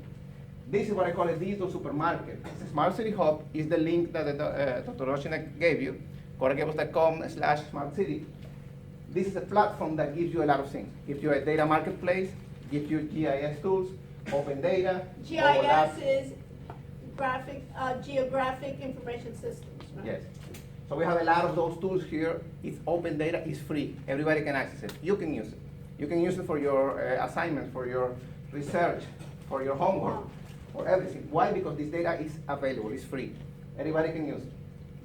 This is what I call a digital supermarket. The Smart City Hub is the link that Dr. Roshina gave you, coralgables.com/smartcity. This is a platform that gives you a lot of things. Gives you a data marketplace, gives you GIS tools, open data. GIS is geographic information systems, right? Yes. So we have a lot of those tools here. It's open data, it's free. Everybody can access it. You can use it. You can use it for your assignments, for your research, for your homework, for everything. Why? Because this data is available, it's free. Everybody can use it.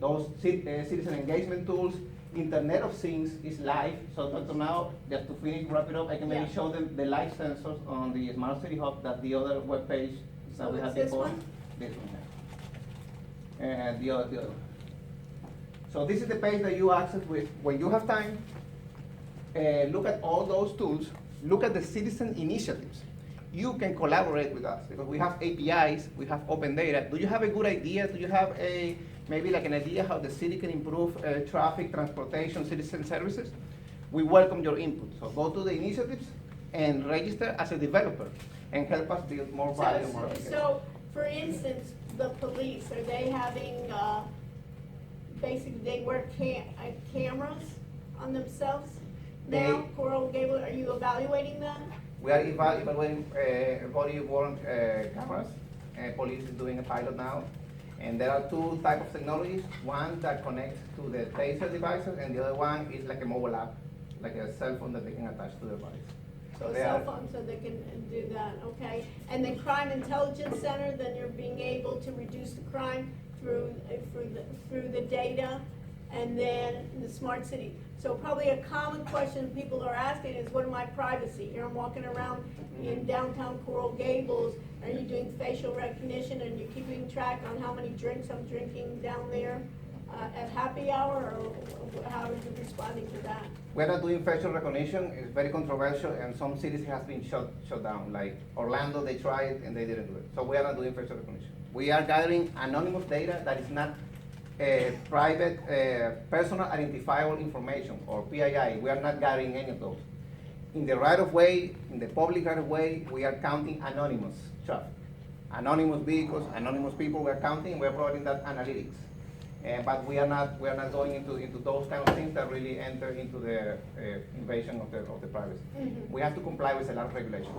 Those citizen engagement tools, Internet of Things is live. So now, just to finish, wrap it up, I can maybe show them the live sensors on the Smart City Hub, that the other web page that we had this before. one? This one, yeah. And the other one. So this is the page that you access with when you have time. Look at all those tools look at the citizen initiatives. You can collaborate with us because we have APIs, we have open data. Do you have a good idea? Do you have maybe like an idea how the city can improve traffic, transportation, citizen services? We welcome your input. So go to the initiatives and register as a developer and help us build more value. More applications. So, for instance, the police, are they having, basically, they wear cameras on themselves now? Coral Gable, are you evaluating that? We are evaluating body-worn cameras. Police is doing a pilot now. And there are two types of technologies. One that connects to the taser devices, and the other one is like a mobile app, like a cell phone that they can attach to their bodies. So a cell phone, so they can do that, okay? And then Crime Intelligence Center, then you're being able to reduce the crime through the data, and then the smart city. So probably a common question people are asking is, what are my privacy? Here I'm walking around in downtown Coral Gables, are you doing facial recognition, and you're keeping track on how many drinks I'm drinking down there at happy hour, or how are you responding to that? We're not doing facial recognition. It's very controversial, and some cities has been shut down. Like Orlando, they tried and they didn't do it. So we are not doing facial recognition. We are gathering anonymous data that is not private, personal identifiable information, or PII. We are not gathering any of those. In the right of way, in the public right of way, we are counting anonymous traffic. Anonymous vehicles, anonymous people, we are counting, we are providing that analytics. But we are not going into those kind of things that really enter into the invasion of the privacy. Mm-hmm. We have to comply with a lot of regulations.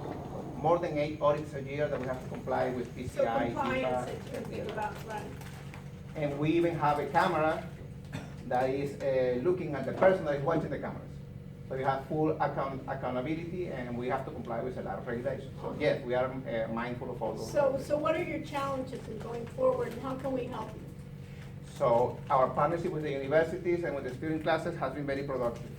More than 8 audits a year that we have to comply with PCI, So compliance HIPAA, that you think about, right? and we even have a camera that is looking at the person that is watching the cameras. So you have full accountability, and we have to comply with a lot of regulations. So yes, we are mindful of all those. So what are your challenges in going forward, and how can we help you? So our partnership with the universities and with the student classes has been very productive.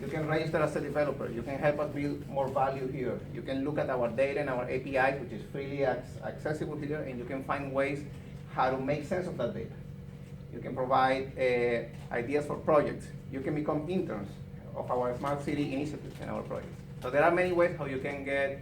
You can register as a developer. You can help us build more value here. You can look at our data and our API, which is freely accessible here, and you can find ways how to make sense of that data. You can provide ideas for projects. You can become interns of our smart city initiatives and our projects. So there are many ways how you can get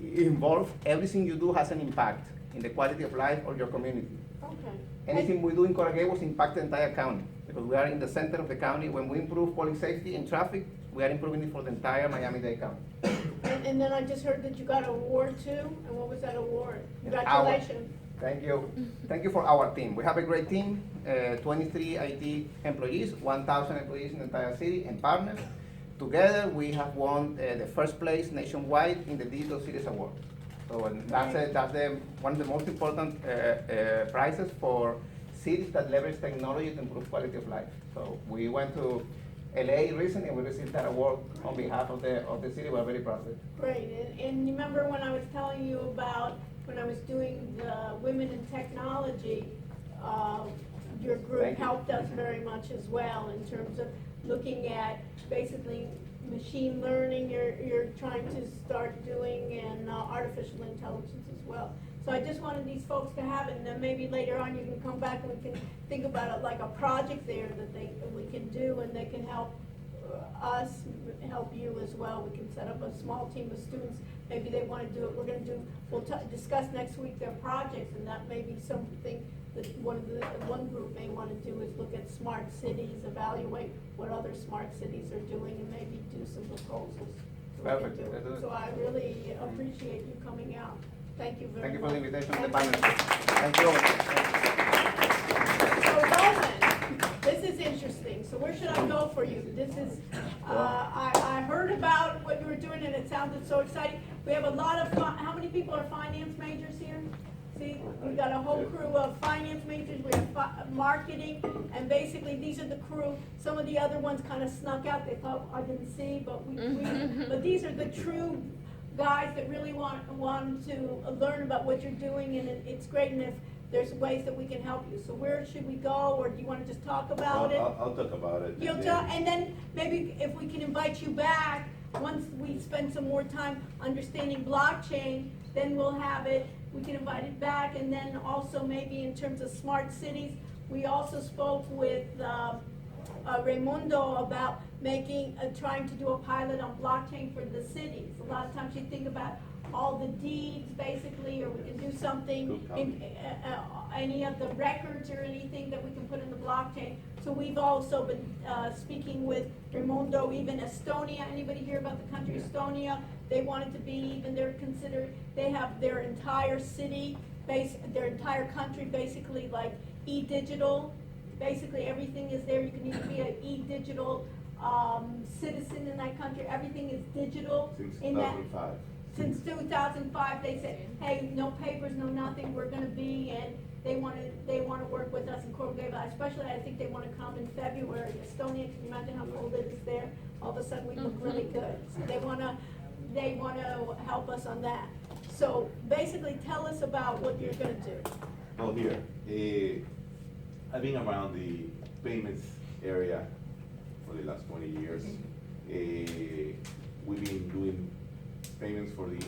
involved. Everything you do has an impact in the quality of life of your community. Okay. Anything we do in Coral Gables impacts the entire county, because we are in the center of the county. When we improve public safety and traffic, we are improving it for the entire Miami-Dade County. And then I just heard that you got an award too, and what was that award? Congratulations. Thank you. Thank you for our team. We have a great team, 23 IT employees, 1,000 employees in the entire city, and partners. Together, we have won the first place nationwide in the Digital Cities Award. So that's one of the most important prizes for cities that leverage technology to improve quality of life. So we went to LA recently, and we received that award on behalf of the city. We're very proud of it. Great, and you remember when I was telling you about when I was doing the Women in Technology, your group helped us very much as well in terms of looking at basically machine learning you're trying to start doing, and artificial intelligence as well. So I just wanted these folks to have it, and then maybe later on you can come back and we can think about it like a project there that we can do, and they can help us help you as well. We can set up a small team of students. Maybe they want to do it. We'll discuss next week their projects, and that may be something that one group may want to do, is look at smart cities, evaluate what other smart cities are doing, and maybe do some proposals. Perfect. So I really appreciate you coming out. Thank you very much. Thank you for the invitation to the partnership. Thank you. So Roman, this is interesting. So where should I go for you? This is, I heard about what you were doing, and it sounded so exciting. We have a lot of, how many people are finance majors here? See, we've got a whole crew of finance majors, we have marketing, and basically these are the crew. Some of the other ones kind of snuck out, they thought I didn't see, but but these are the true guys that really want to learn about what you're doing, and it's great, and if there's ways that we can help you. So where should we go, or do you want to just talk about it? I'll talk about it. You'll talk, and then maybe if we can invite you back, once we spend some more time understanding blockchain, then we'll have it, we can invite it back, and then also maybe in terms of smart cities, we also spoke with Raimundo about trying to do a pilot on blockchain for the cities. A lot of times you think about all the deeds, basically, or we can do something in, any of the records or anything that we can put in the blockchain. So we've also been, speaking with Raimundo, even Estonia. Anybody hear about the country Estonia? They wanted to be, they have their entire city, their entire country basically like e-digital. Basically everything is there. You can even be an e-digital citizen in that country. Everything is digital. Since in that. 2005. Since 2005, they said, hey, no papers, no nothing, we're gonna be, and they wanna work with us in Corteva. Especially, I think they wanna come in February. Estonia, can you imagine how cold it is there? All of a sudden, we look really good. So they wanna help us on that. So basically, tell us about what you're gonna do. Well, here, I've been around the payments area for the last 20 years. We've been doing payments for the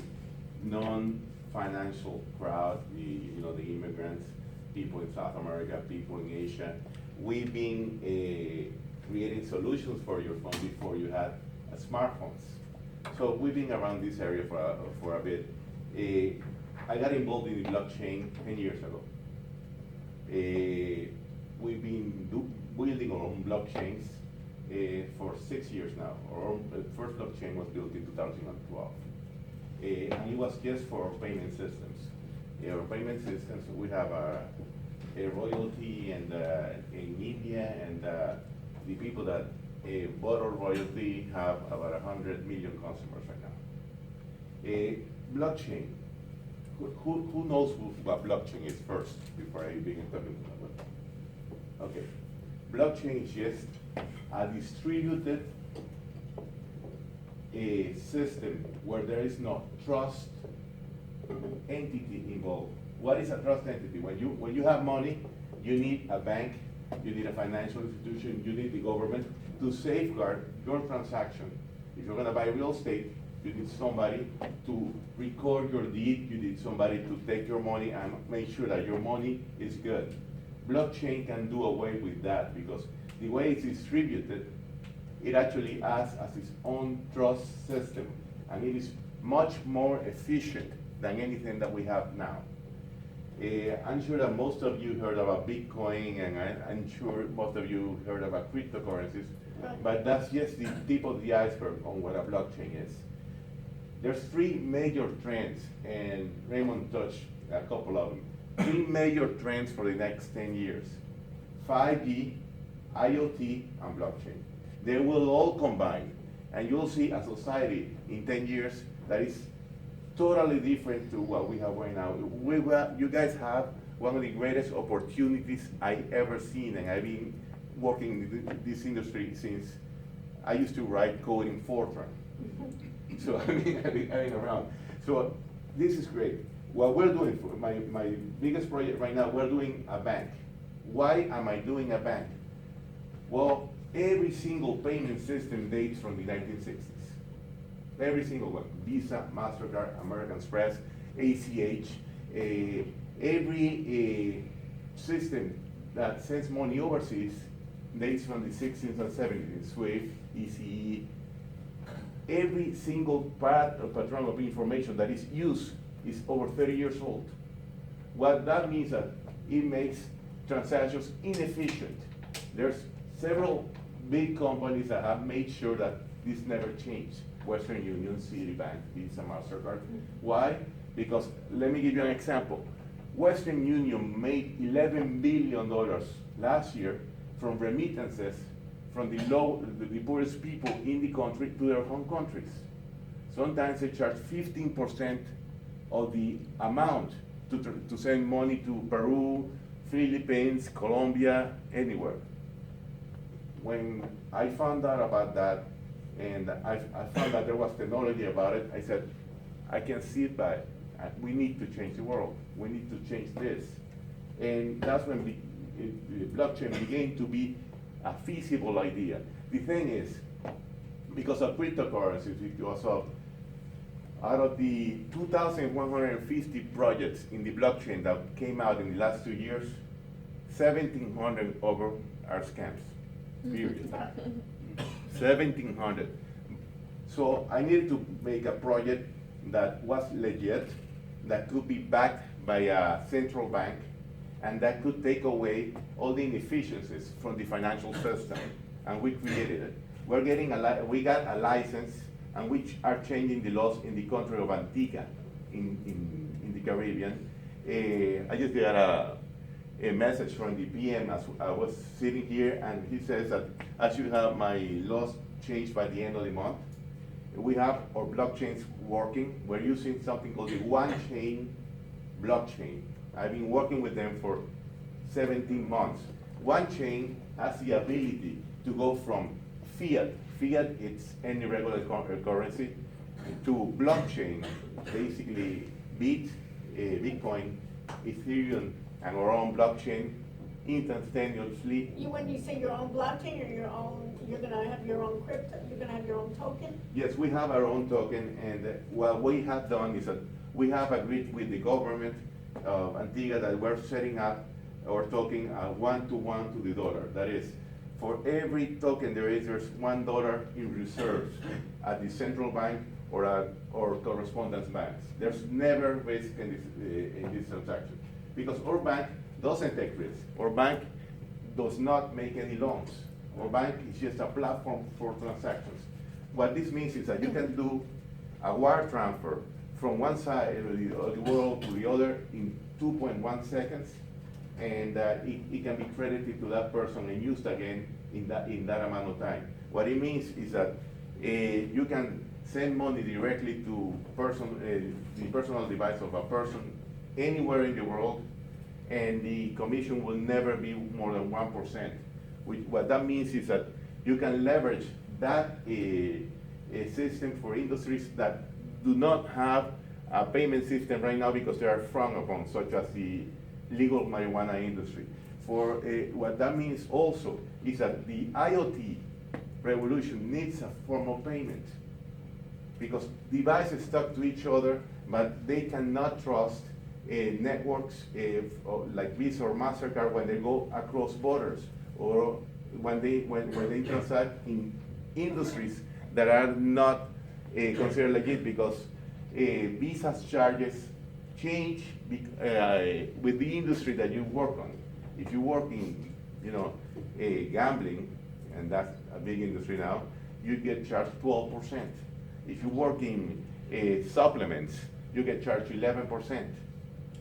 non-financial crowd, the immigrants, people in South America, people in Asia. We've been creating solutions for your phone before you had smartphones. So we've been around this area for a bit. I got involved in the blockchain 10 years ago. We've been building our own blockchains for 6 years now. Our first blockchain was built in 2012. And it was just for payment systems. Our payment systems, we have a royalty and in India, and the people that bought our royalty have about 100 million consumers right now. Blockchain. Who knows what blockchain is first before I begin talking about it? Okay. Blockchain is just a distributed system where there is no trust entity involved. What is a trust entity? When you have money, you need a bank, you need a financial institution, you need the government to safeguard your transaction. If you're gonna buy real estate, you need somebody to record your deed, you need somebody to take your money and make sure that your money is good. Blockchain can do away with that because the way it's distributed, it actually acts as its own trust system, and it is much more efficient than anything that we have now. I'm sure that most of you heard about Bitcoin, and I'm sure most of you heard about cryptocurrencies, but that's just the tip of the iceberg on what a blockchain is. There's three major trends, and Raymond touched a couple of them. Three major trends for the next 10 years: 5G, IoT, and blockchain. They will all combine, and you'll see a society in 10 years that is totally different to what we have right now. You guys have one of the greatest opportunities I ever seen, and I've been working in this industry since I used to write code in Fortran. So I've been around. So this is great. What we're doing, for my biggest project right now, we're doing a bank. Why am I doing a bank? Well, every single payment system dates from the 1960s. Every single one. Visa, MasterCard, American Express, ACH. Every system that sends money overseas dates from the 60s and 70s. SWIFT, ECE. Every single pattern of information that is used is over 30 years old. What that means that it makes transactions inefficient. There's several big companies that have made sure that this never changed. Western Union, Citibank, Visa, MasterCard. Why? Because, let me give you an example. Western Union made $11 billion last year from remittances from the poorest people in the country to their home countries. Sometimes they charge 15% of the amount to send money to Peru, Philippines, Colombia, anywhere. When I found out about that, and I found that there was technology about it, I said, I can see it, but we need to change the world. We need to change this. And that's when the blockchain began to be a feasible idea. The thing is, because of cryptocurrencies, because of out of the 2,150 projects in the blockchain that came out in the last 2 years, 1,700 over are scams. period. 1,700. So I needed to make a project that was legit, that could be backed by a central bank, and that could take away all the inefficiencies from the financial system, and we created it. We got a license, and we are changing the laws in the country of Antigua, in the Caribbean. I just got a message from the PM as I was sitting here, and he says that I should have my laws changed by the end of the month. We have our blockchains working. We're using something called the one-chain blockchain. I've been working with them for 17 months. One-chain has the ability to go from fiat, it's any regular currency, to blockchain, basically Bitcoin, Ethereum, and our own blockchain instantaneously. When you say your own blockchain or your own, you're gonna have your own crypto, you're gonna have your own token? Yes, we have our own token, and what we have done is that we have agreed with the government of Antigua that we're setting up our token 1-to-1 to the dollar. That is, for every token there's $1 in reserves at the central bank or correspondence banks. There's never risk in this transaction, because our bank doesn't take risk. Our bank does not make any loans. Our bank is just a platform for transactions. What this means is that you can do a wire transfer from one side of the world to the other in 2.1 seconds, and it can be credited to that person and used again in that amount of time. What it means is that you can send money directly to the personal device of a person anywhere in the world, and the commission will never be more than 1%. What that means is that you can leverage that a system for industries that do not have a payment system right now because they are frowned upon, such as the legal marijuana industry. What that means also is that the IoT revolution needs a form of payment, because devices talk to each other, but they cannot trust networks like Visa or MasterCard when they go across borders, or when they transact in industries that are not considered legit, because Visa's charges change with the industry that you work on. If you work in, gambling, and that's a big industry now, you get charged 12%. If you work in supplements, you get charged 11%.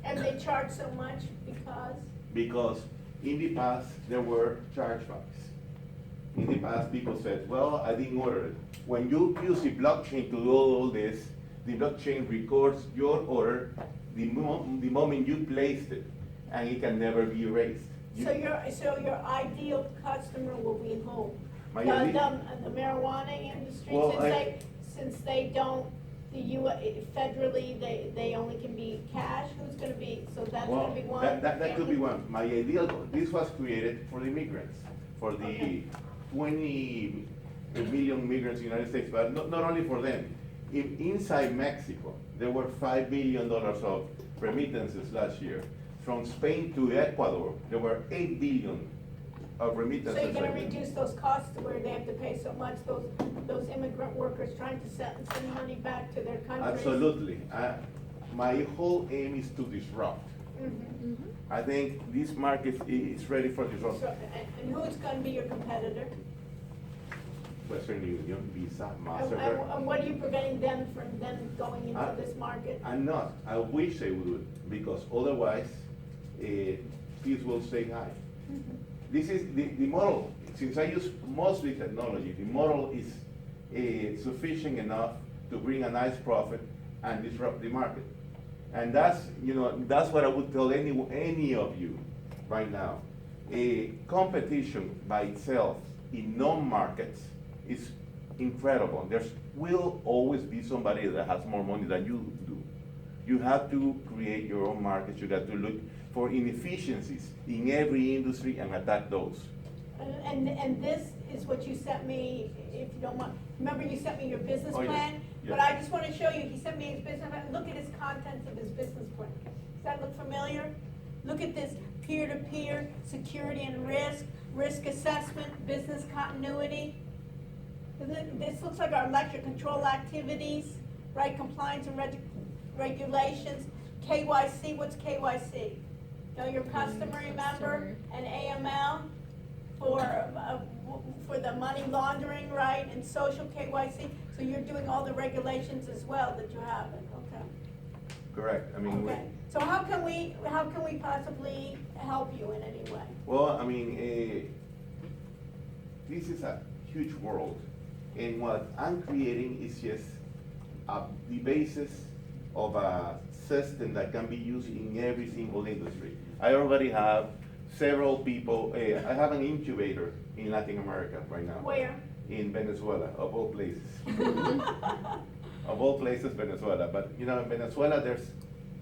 And they charge so much because? Because in the past, there were chargebacks. In the past, people said, well, I didn't order it. When you use the blockchain to do all this, the blockchain records your order the moment you placed it, and it can never be erased. So your ideal customer will be who? My The ideal- the marijuana industry, Well, since they don't, federally, they only can be cash, who's gonna be, so that's Well, gonna be one? that could be one. My ideal, this was created for the immigrants, for the Okay. 20 million immigrants in the United States, but not only for them. Inside Mexico, there were $5 billion of remittances last year. From Spain to Ecuador, there were 8 billion of remittances. So you're gonna reduce those costs to where they have to pay so much, those immigrant workers trying to send money back to their countries? Absolutely. My whole aim is to disrupt. Mhm. I think this market is ready for disruption. So, and who's gonna be your competitor? Western Union, Visa, And MasterCard. and what are you preventing them from then going into this market? I'm not. I wish they would, because otherwise, fees will stay high. This is the model. Since I use mostly technology, the model is sufficient enough to bring a nice profit and disrupt the market. And that's what I would tell any of you right now. A competition by itself in known markets is incredible. There will always be somebody that has more money than you do. You have to create your own markets. You got to look for inefficiencies in every industry and attack those. And this is what you sent me, if you don't mind. Remember you sent me your business Oh, yes. plan? But Yes. I just wanna show you, he sent me his business plan. Look at his contents of his business plan. Does that look familiar? Look at this. peer-to-peer, security and risk assessment, business continuity. This looks like our electric control activities, right, compliance and regulations. KYC, what's KYC? Know your customer, remember, and AML for the money laundering, right, and social KYC. So you're doing all the regulations as well that you have it, okay? Correct, I mean, Okay, so how can we possibly help you in any way? well, I mean, this is a huge world, and what I'm creating is just the basis of a system that can be used in every single industry. I already have several people, I have an incubator in Latin America right now. Where? In Venezuela, of all places. Of all places, Venezuela. But you know, in Venezuela, there's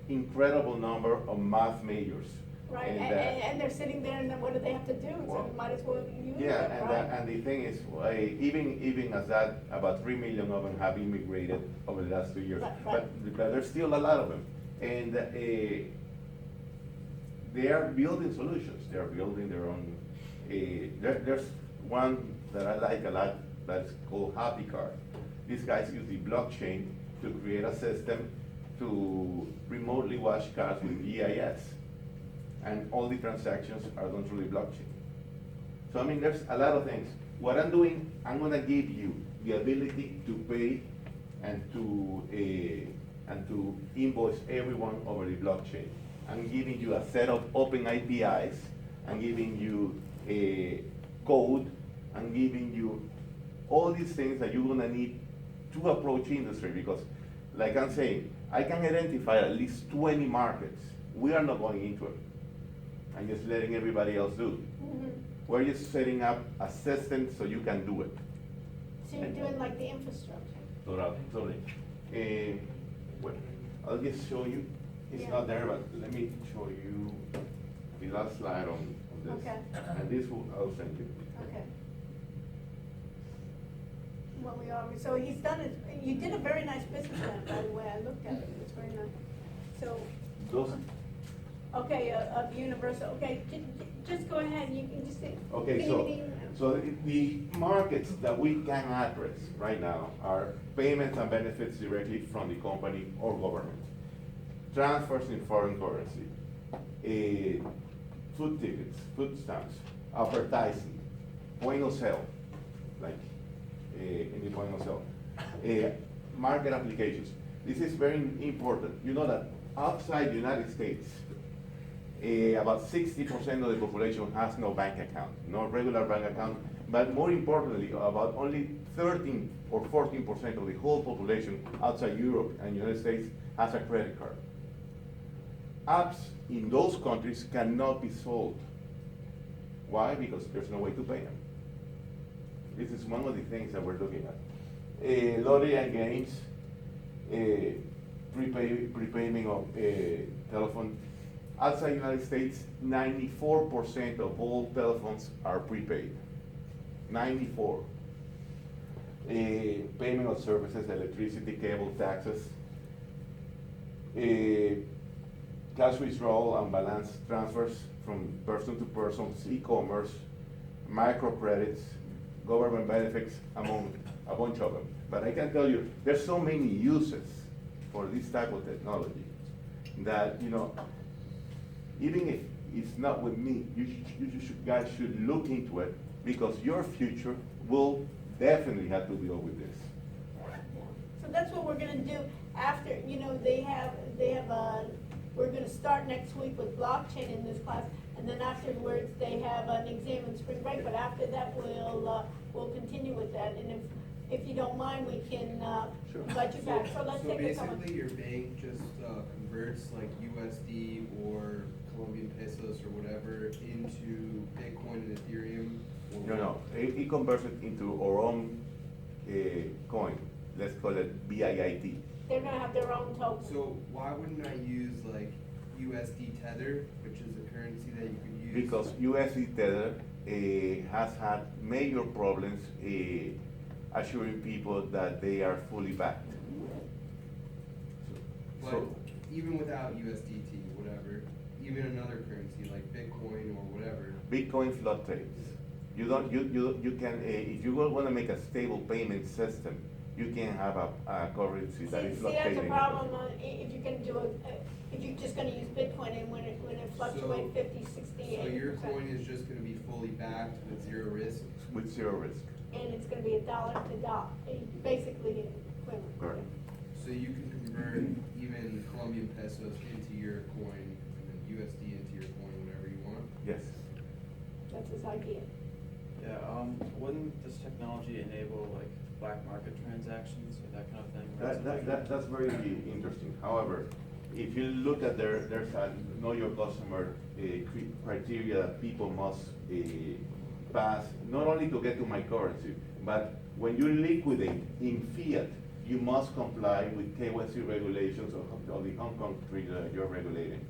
incredible number of math majors. Right, and they're sitting there, and then what do they have to do? So Well, you might as well use it, Yeah, right? and the thing is, even as that, about 3 million of them have immigrated over the last 2 years. Right. But there's still a lot of them. And they are building solutions. They are building their own, there's one that I like a lot that's called Happy Card. These guys use the blockchain to create a system to remotely wash cars with GIS. And all the transactions are done through the blockchain. So I mean, there's a lot of things. What I'm doing, I'm gonna give you the ability to pay and to invoice everyone over the blockchain. I'm giving you a set of open APIs. I'm giving you a code. I'm giving you all these things that you're gonna need to approach industry, because like I'm saying, I can identify at least 20 markets. We are not going into it. I'm just letting everybody else do it. Mhm. We're just setting up a system so you can do it. So you're doing like the infrastructure. Totally. Well, I'll just show you. It's Yeah. not there, but let me show you the last slide on this. Okay. And this will, I'll send you. Okay. Well, so he's done it, you did a very nice business plan, by the way, I looked at it, it was very nice. So, Those, okay, of Universal, okay, just go ahead, you can just say. okay, so the markets that we can address right now are payments and benefits directly from the company or government, transfers in foreign currency, food tickets, food stamps, advertising, point of sale, like in the point of sale, market applications. This is very important. You know that outside the United States, about 60% of the population has no bank account, no regular bank account, but more importantly, about only 13 or 14% of the whole population outside Europe and United States has a credit card. Apps in those countries cannot be sold. Why? Because there's no way to pay them. This is one of the things that we're looking at. Lottery and games, prepayment of telephone. Outside the United States, 94% of all telephones are prepaid. 94. Payment of services, electricity, cable, taxes. Cash withdrawal and balance transfers from person to person, e-commerce, microcredits, government benefits, among a bunch of them. But I can tell you, there's so many uses for this type of technology that, you know, even if it's not with me, guys should look into it, because your future will definitely have to deal with this. So that's what we're gonna do after, you know, we're gonna start next week with blockchain in this class, and then afterwards, they have an exam in spring break, but after that, we'll continue with that, and if you don't mind, we can, Sure. invite you back, so let's So take a couple. basically, your bank just converts like USD or Colombian pesos or whatever into Bitcoin and Ethereum? Or No, it converts it into our own coin. Let's call it BIIT. They're gonna have their own token. So why wouldn't I use like USD Tether, which is a currency that you could use? Because USD Tether has had major problems assuring people that they are fully backed. But So, even without USDT, whatever, even another currency like Bitcoin or whatever. Bitcoin fluctuates. You don't, you can, if you want to make a stable payment system, you can have a currency that is See, that's fluctuating. a problem if you're gonna do if you're just gonna use Bitcoin and when it fluctuates 50, 60, 80%. So your coin is just gonna be fully backed with zero risk? With zero risk. And it's gonna be $1 to dollar, basically equivalent. Correct. So you can convert even Colombian pesos into your coin and then USD into your coin whenever you want? Yes. That's his idea. Yeah, wouldn't this technology enable like black market transactions or that kind of thing? That's very interesting. However, if you look at there's a know your customer criteria that people must pass, not only to get to my currency, but when you liquidate in fiat, you must comply with KYC regulations of the Hong Kong country that you're regulating.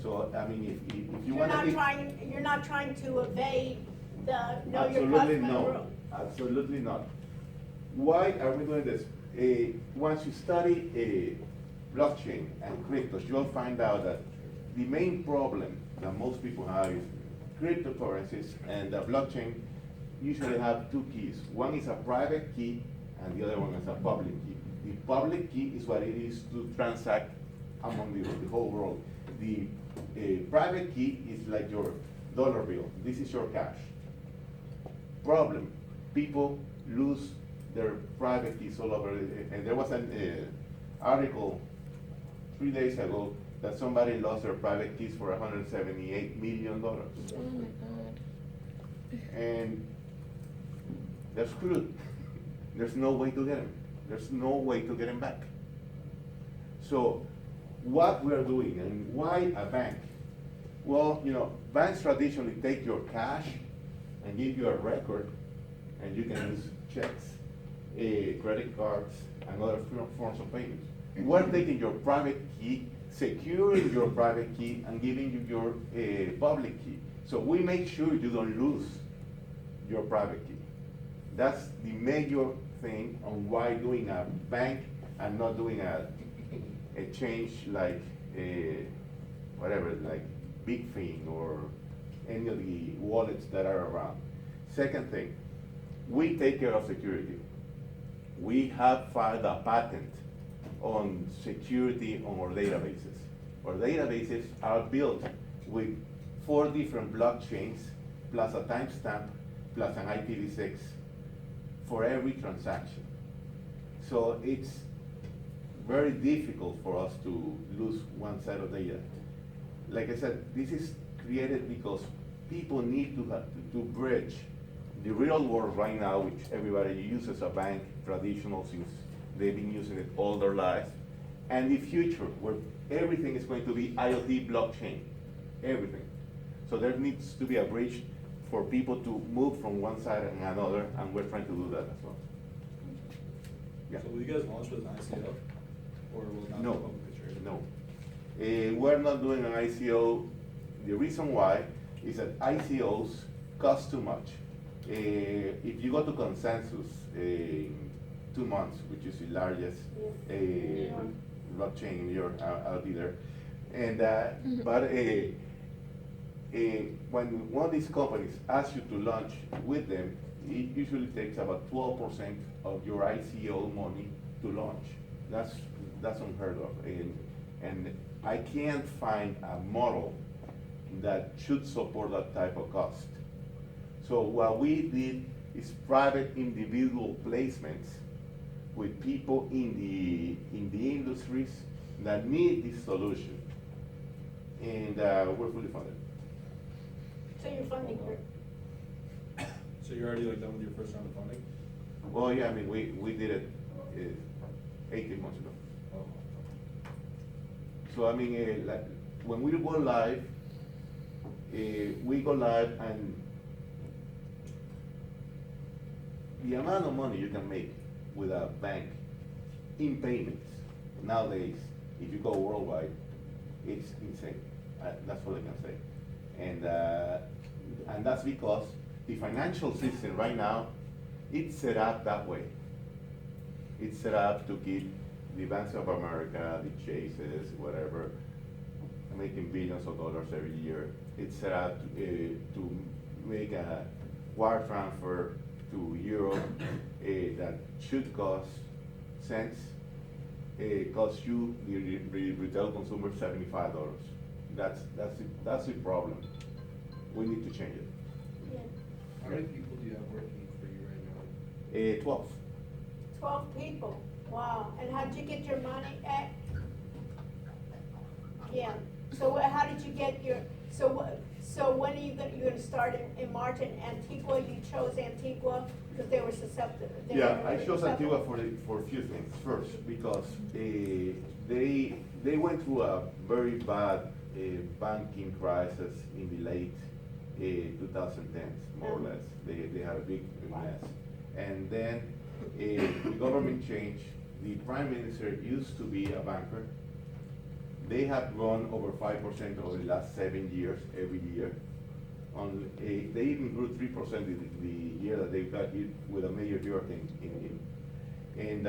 So, I mean, if you want to be. You're not trying to evade the know your Absolutely customer no. rule. Absolutely not. Why are we doing this? Once you study blockchain and cryptos, you'll find out that the main problem that most people have is cryptocurrencies and the blockchain usually have two keys. One is a private key and the other one is a public key. The public key is what it is to transact among the whole world. The private key is like your dollar bill. This is your cash. Problem, people lose their private keys all over, and there was an article 3 days ago that somebody lost their private keys for $178 million. Oh my god. And they're screwed. There's no way to get them. There's no way to get them back. So what we're doing and why a bank? Well, you know, banks traditionally take your cash and give you a record, and you can use checks, credit cards, and other forms of payments. We're taking your private key, securing your private key, and giving you your public key. So we make sure you don't lose your private key. That's the major thing on why doing a bank and not doing a change like whatever, like BigFin or any of the wallets that are around. Second thing, we take care of security. We have filed a patent on security on our databases. Our databases are built with 4 different blockchains, plus a timestamp, plus an IPv6 for every transaction. So it's very difficult for us to lose one set of data. Like I said, this is created because people need to bridge the real world right now, which everybody uses a bank, traditional, since they've been using it all their lives, and the future where everything is going to be IoT blockchain, everything. So there needs to be a bridge for people to move from one side and another, and we're trying to do that as well. Yeah. So will you guys launch with an ICO? Or will it not be No, publicly traded? no. We're not doing an ICO. The reason why is that ICOs cost too much. If you go to Consensus in 2 months, which is the largest blockchain in New York, I'll be there. And but when one of these companies asks you to launch with them, it usually takes about 12% of your ICO money to launch. That's unheard of, and I can't find a model that should support that type of cost. So what we did is private individual placements with people in the industries that need this solution, and we're fully funded. So you're funding group. So you're already like done with your first round of funding? Well, yeah, I mean, we did it 18 months ago. Oh. So I mean, like, when we go live, and the amount of money you can make with a bank in payments nowadays, if you go worldwide, it's insane. That's what I can say. And that's because the financial system right now, it's set up that way. It's set up to keep the Banks of America, the Chases, whatever, making billions of dollars every year. It's set out to make a wire transfer to Europe that should cost cents. Costs you, the retail consumer, $75. That's the problem. We need to change it. Yeah. How many people do you have working for you right now? 12. 12 people, wow, and how'd you get your money at? Yeah, so how did you get your, so when are you're gonna start in March in Antigua? You chose Antigua because they were susceptible? Yeah, I chose Antigua for a few things. First, because they went through a very bad banking crisis in the late 2010s, more or less. They had a big mess. And then the government changed. The prime minister used to be a banker. They have grown over 5% over the last 7 years, every year. They even grew 3% the year that they got hit with a major hurricane and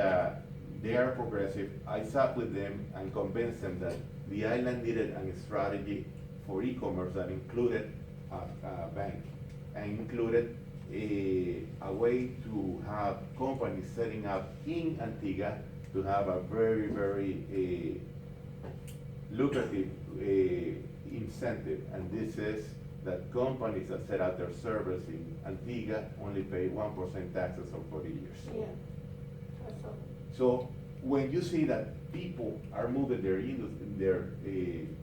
they are progressive. I sat with them and convinced them that the island needed a strategy for e-commerce that included a bank and included a way to have companies setting up in Antigua to have a very, very lucrative incentive, and this is that companies that set up their servers in Antigua only pay 1% taxes for 40 years. Yeah, that's all. So when you see that people are moving their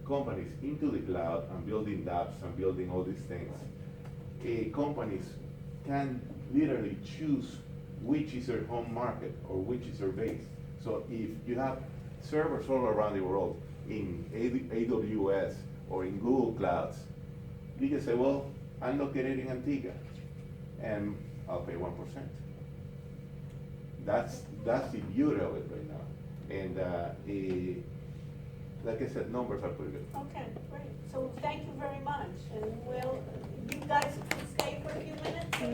companies into the cloud and building dApps and building all these things, companies can literally choose which is their home market or which is their base. So if you have servers all around the world in AWS or in Google Clouds, you can say, well, I'm located in Antigua and I'll pay 1%. That's the beauty of it right now. And like I said, numbers are pretty good. Okay, great. So thank you very much, and you guys can stay for a few minutes? So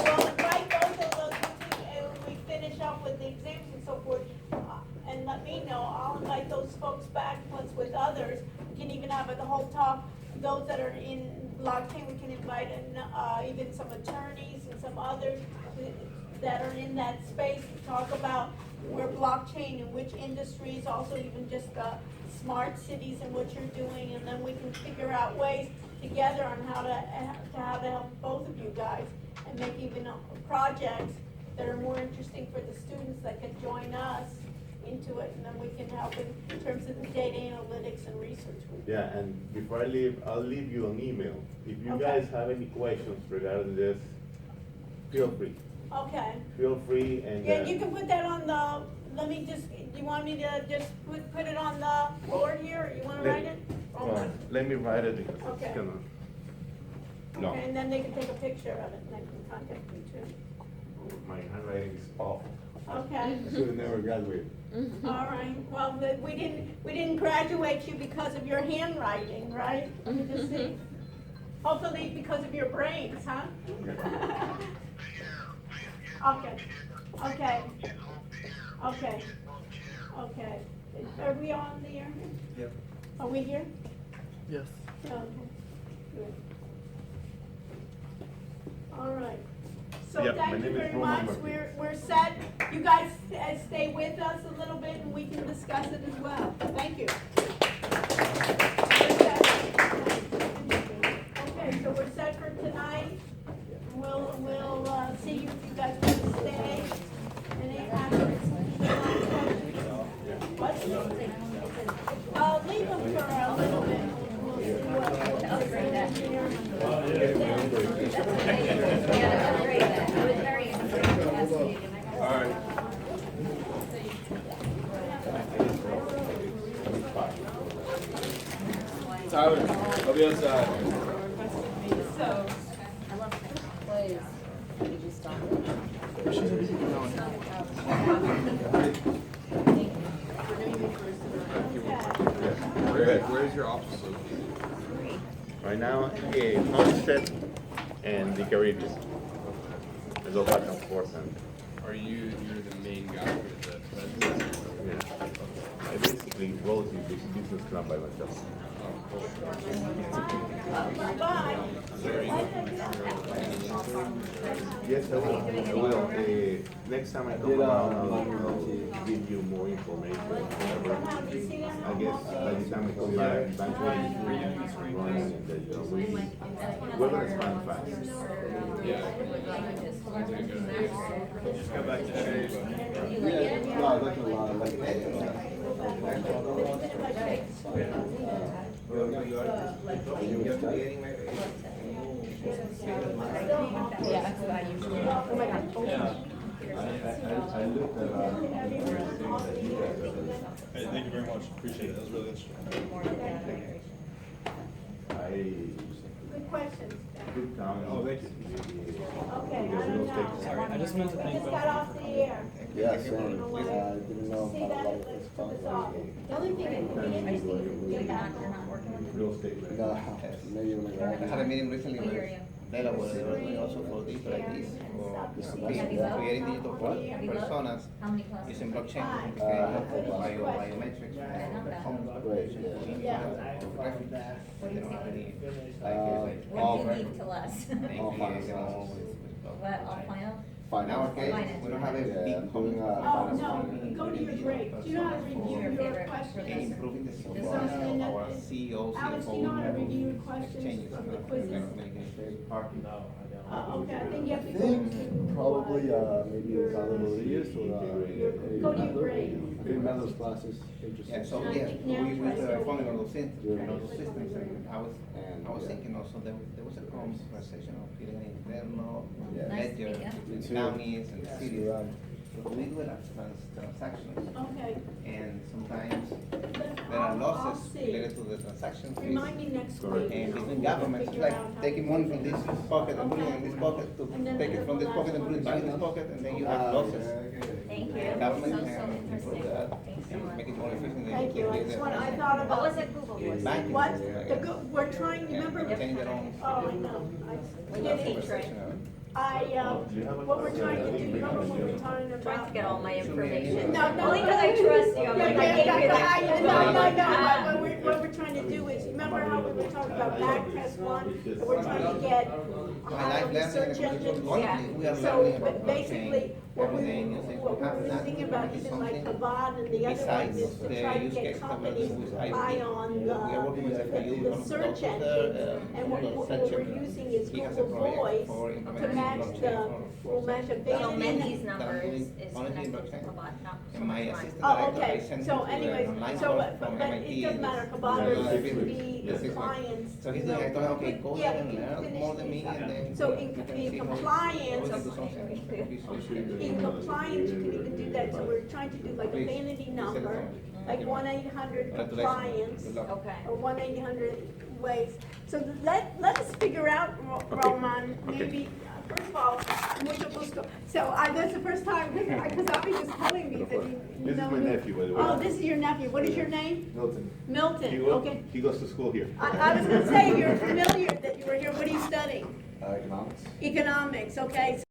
we'll invite both of those when we finish up with the exams and so forth, and let me know. I'll invite those folks back once with others. We can even have the whole talk. Those that are in blockchain, we can invite in even some attorneys and some others that are in that space to talk about where blockchain and which industries, also even just smart cities and what you're doing, and then we can figure out ways together on how to help both of you guys and make even projects that are more interesting for the students that can join us into it, and then we can help in terms of the data analytics and research. Yeah, and before I leave, I'll leave you an email. If you Okay. guys have any questions regarding this, feel free. Okay. Feel free and. Yeah, you can put that on you want me to just put it on the board here, or you wanna write it? Let me write it because Okay. it's gonna. No, Okay, and then they can take a picture of it, and they can contact me too. my handwriting is awful. Okay, I should have never graduated. all right, well, we didn't graduate you because of your handwriting, right? Let me just see. Hopefully because of your brains, huh? Okay, okay, okay, okay. Are we on the air? Yep. Are we here? Yes. Okay, good. All right. So Yep, my thank you name is very Roman much. Martinez. We're set. You guys stay with us a little bit and we can discuss it as well. Thank you. Okay, so we're set for tonight. We'll see you if you guys want to stay. Any questions? What? Leave them for a little bit. We'll see what It was very interesting, fascinating. All right. Tyler, I'll be outside. Please, could you stop it? Where's your office located? Right now, Homestead and the Caribbean. I go back and forth and Are you're the main guy for the president? Yeah. I basically wrote in this business plan by myself. Bye. Yes, I will. I will. Next time I come around, I'll give you more information. I guess by the time I come back, eventually I'm running and then we're gonna expand fast. Yeah. Sounds like a good idea. Just go back to shape. Yeah, no, I like a lot, I like it. Yeah, that's what I usually do. I looked at, things that you guys have done. Hey, thank you very much, appreciate it, that was really interesting. Good questions. Good comment. Oh, thank you. Okay, I don't know. Sorry, I just meant to We thank just both got of off you the for air. Yeah, same, didn't know See how that, to like let's this put this off. The only thing that we didn't get back. Real estate. No, maybe when I had a meeting recently with Delaware, they were doing also for this, like this, for creating digital personas using blockchain, biometrics, they don't have any, all in our case, we don't have a big common. Oh, no, go to your break. Do you know how to review your questions? Improving the Is there something that our is- CEO, Alex, do you know how to review questions of the quizzes? parking out. Okay, I think you have I to go think to. probably, maybe a Carlos Rodriguez or, Go to your break. I think Mendo's classes, interesting. Yeah, so yes, we funding all those things, all those systems, and I was thinking also there was a conversation of creating an internal Yeah. ledger Me between too. counties and cities. You're right. So we do it as transactions, Okay, and sometimes there are losses related to the transaction fees. remind me next week. And between governments, it's like taking money from this pocket and putting it in this pocket to take it from this pocket and put it back in this pocket, and then you have losses. Thank The government can improve that and make it more efficient. Thank you, I just want, I thought about. What was it Google was? Banking. What? We're trying, remember? Change their own. Oh, I know. I get it. What we're trying to do, remember when we were talking about? Trying to get all my information. No, no. Only because I trust you. I'm like, I gave you that. No, what we're trying to do is, remember how we were talking about Backtest One? And we're trying to get higher research engines? We are So, learning but about basically, what we everything. were thinking about, even like Abad and the other ones, is to try to get companies to rely on We are working with the search engines. And what we're using is Google Voice to match we'll match a So basic. Mendy's number is connected to Kabot, not so And my much mine. assistant Oh, director, I okay, sent so him to an anyways, online so, course but from it MIT. doesn't matter, Kabata should be the clients. So he's like, I told him, okay, go Yeah, ahead we and can learn finish more than me, this. and then. So we can see in how we compliance, can do something efficient. in compliance, you can even do that, so we're trying to do like a vanity number, like 1-800 compliance, Okay. or 1-800 ways. So let us figure out, Roman, maybe, first of all, mucho gusto. So that's the first time, because Avi was telling me that you This is know my me. nephew, by the way. Oh, this is your nephew. What is your name? Milton. Milton, okay. He goes to school here. I was gonna say, you're familiar that you were here. What are you studying? Economics. Economics, okay.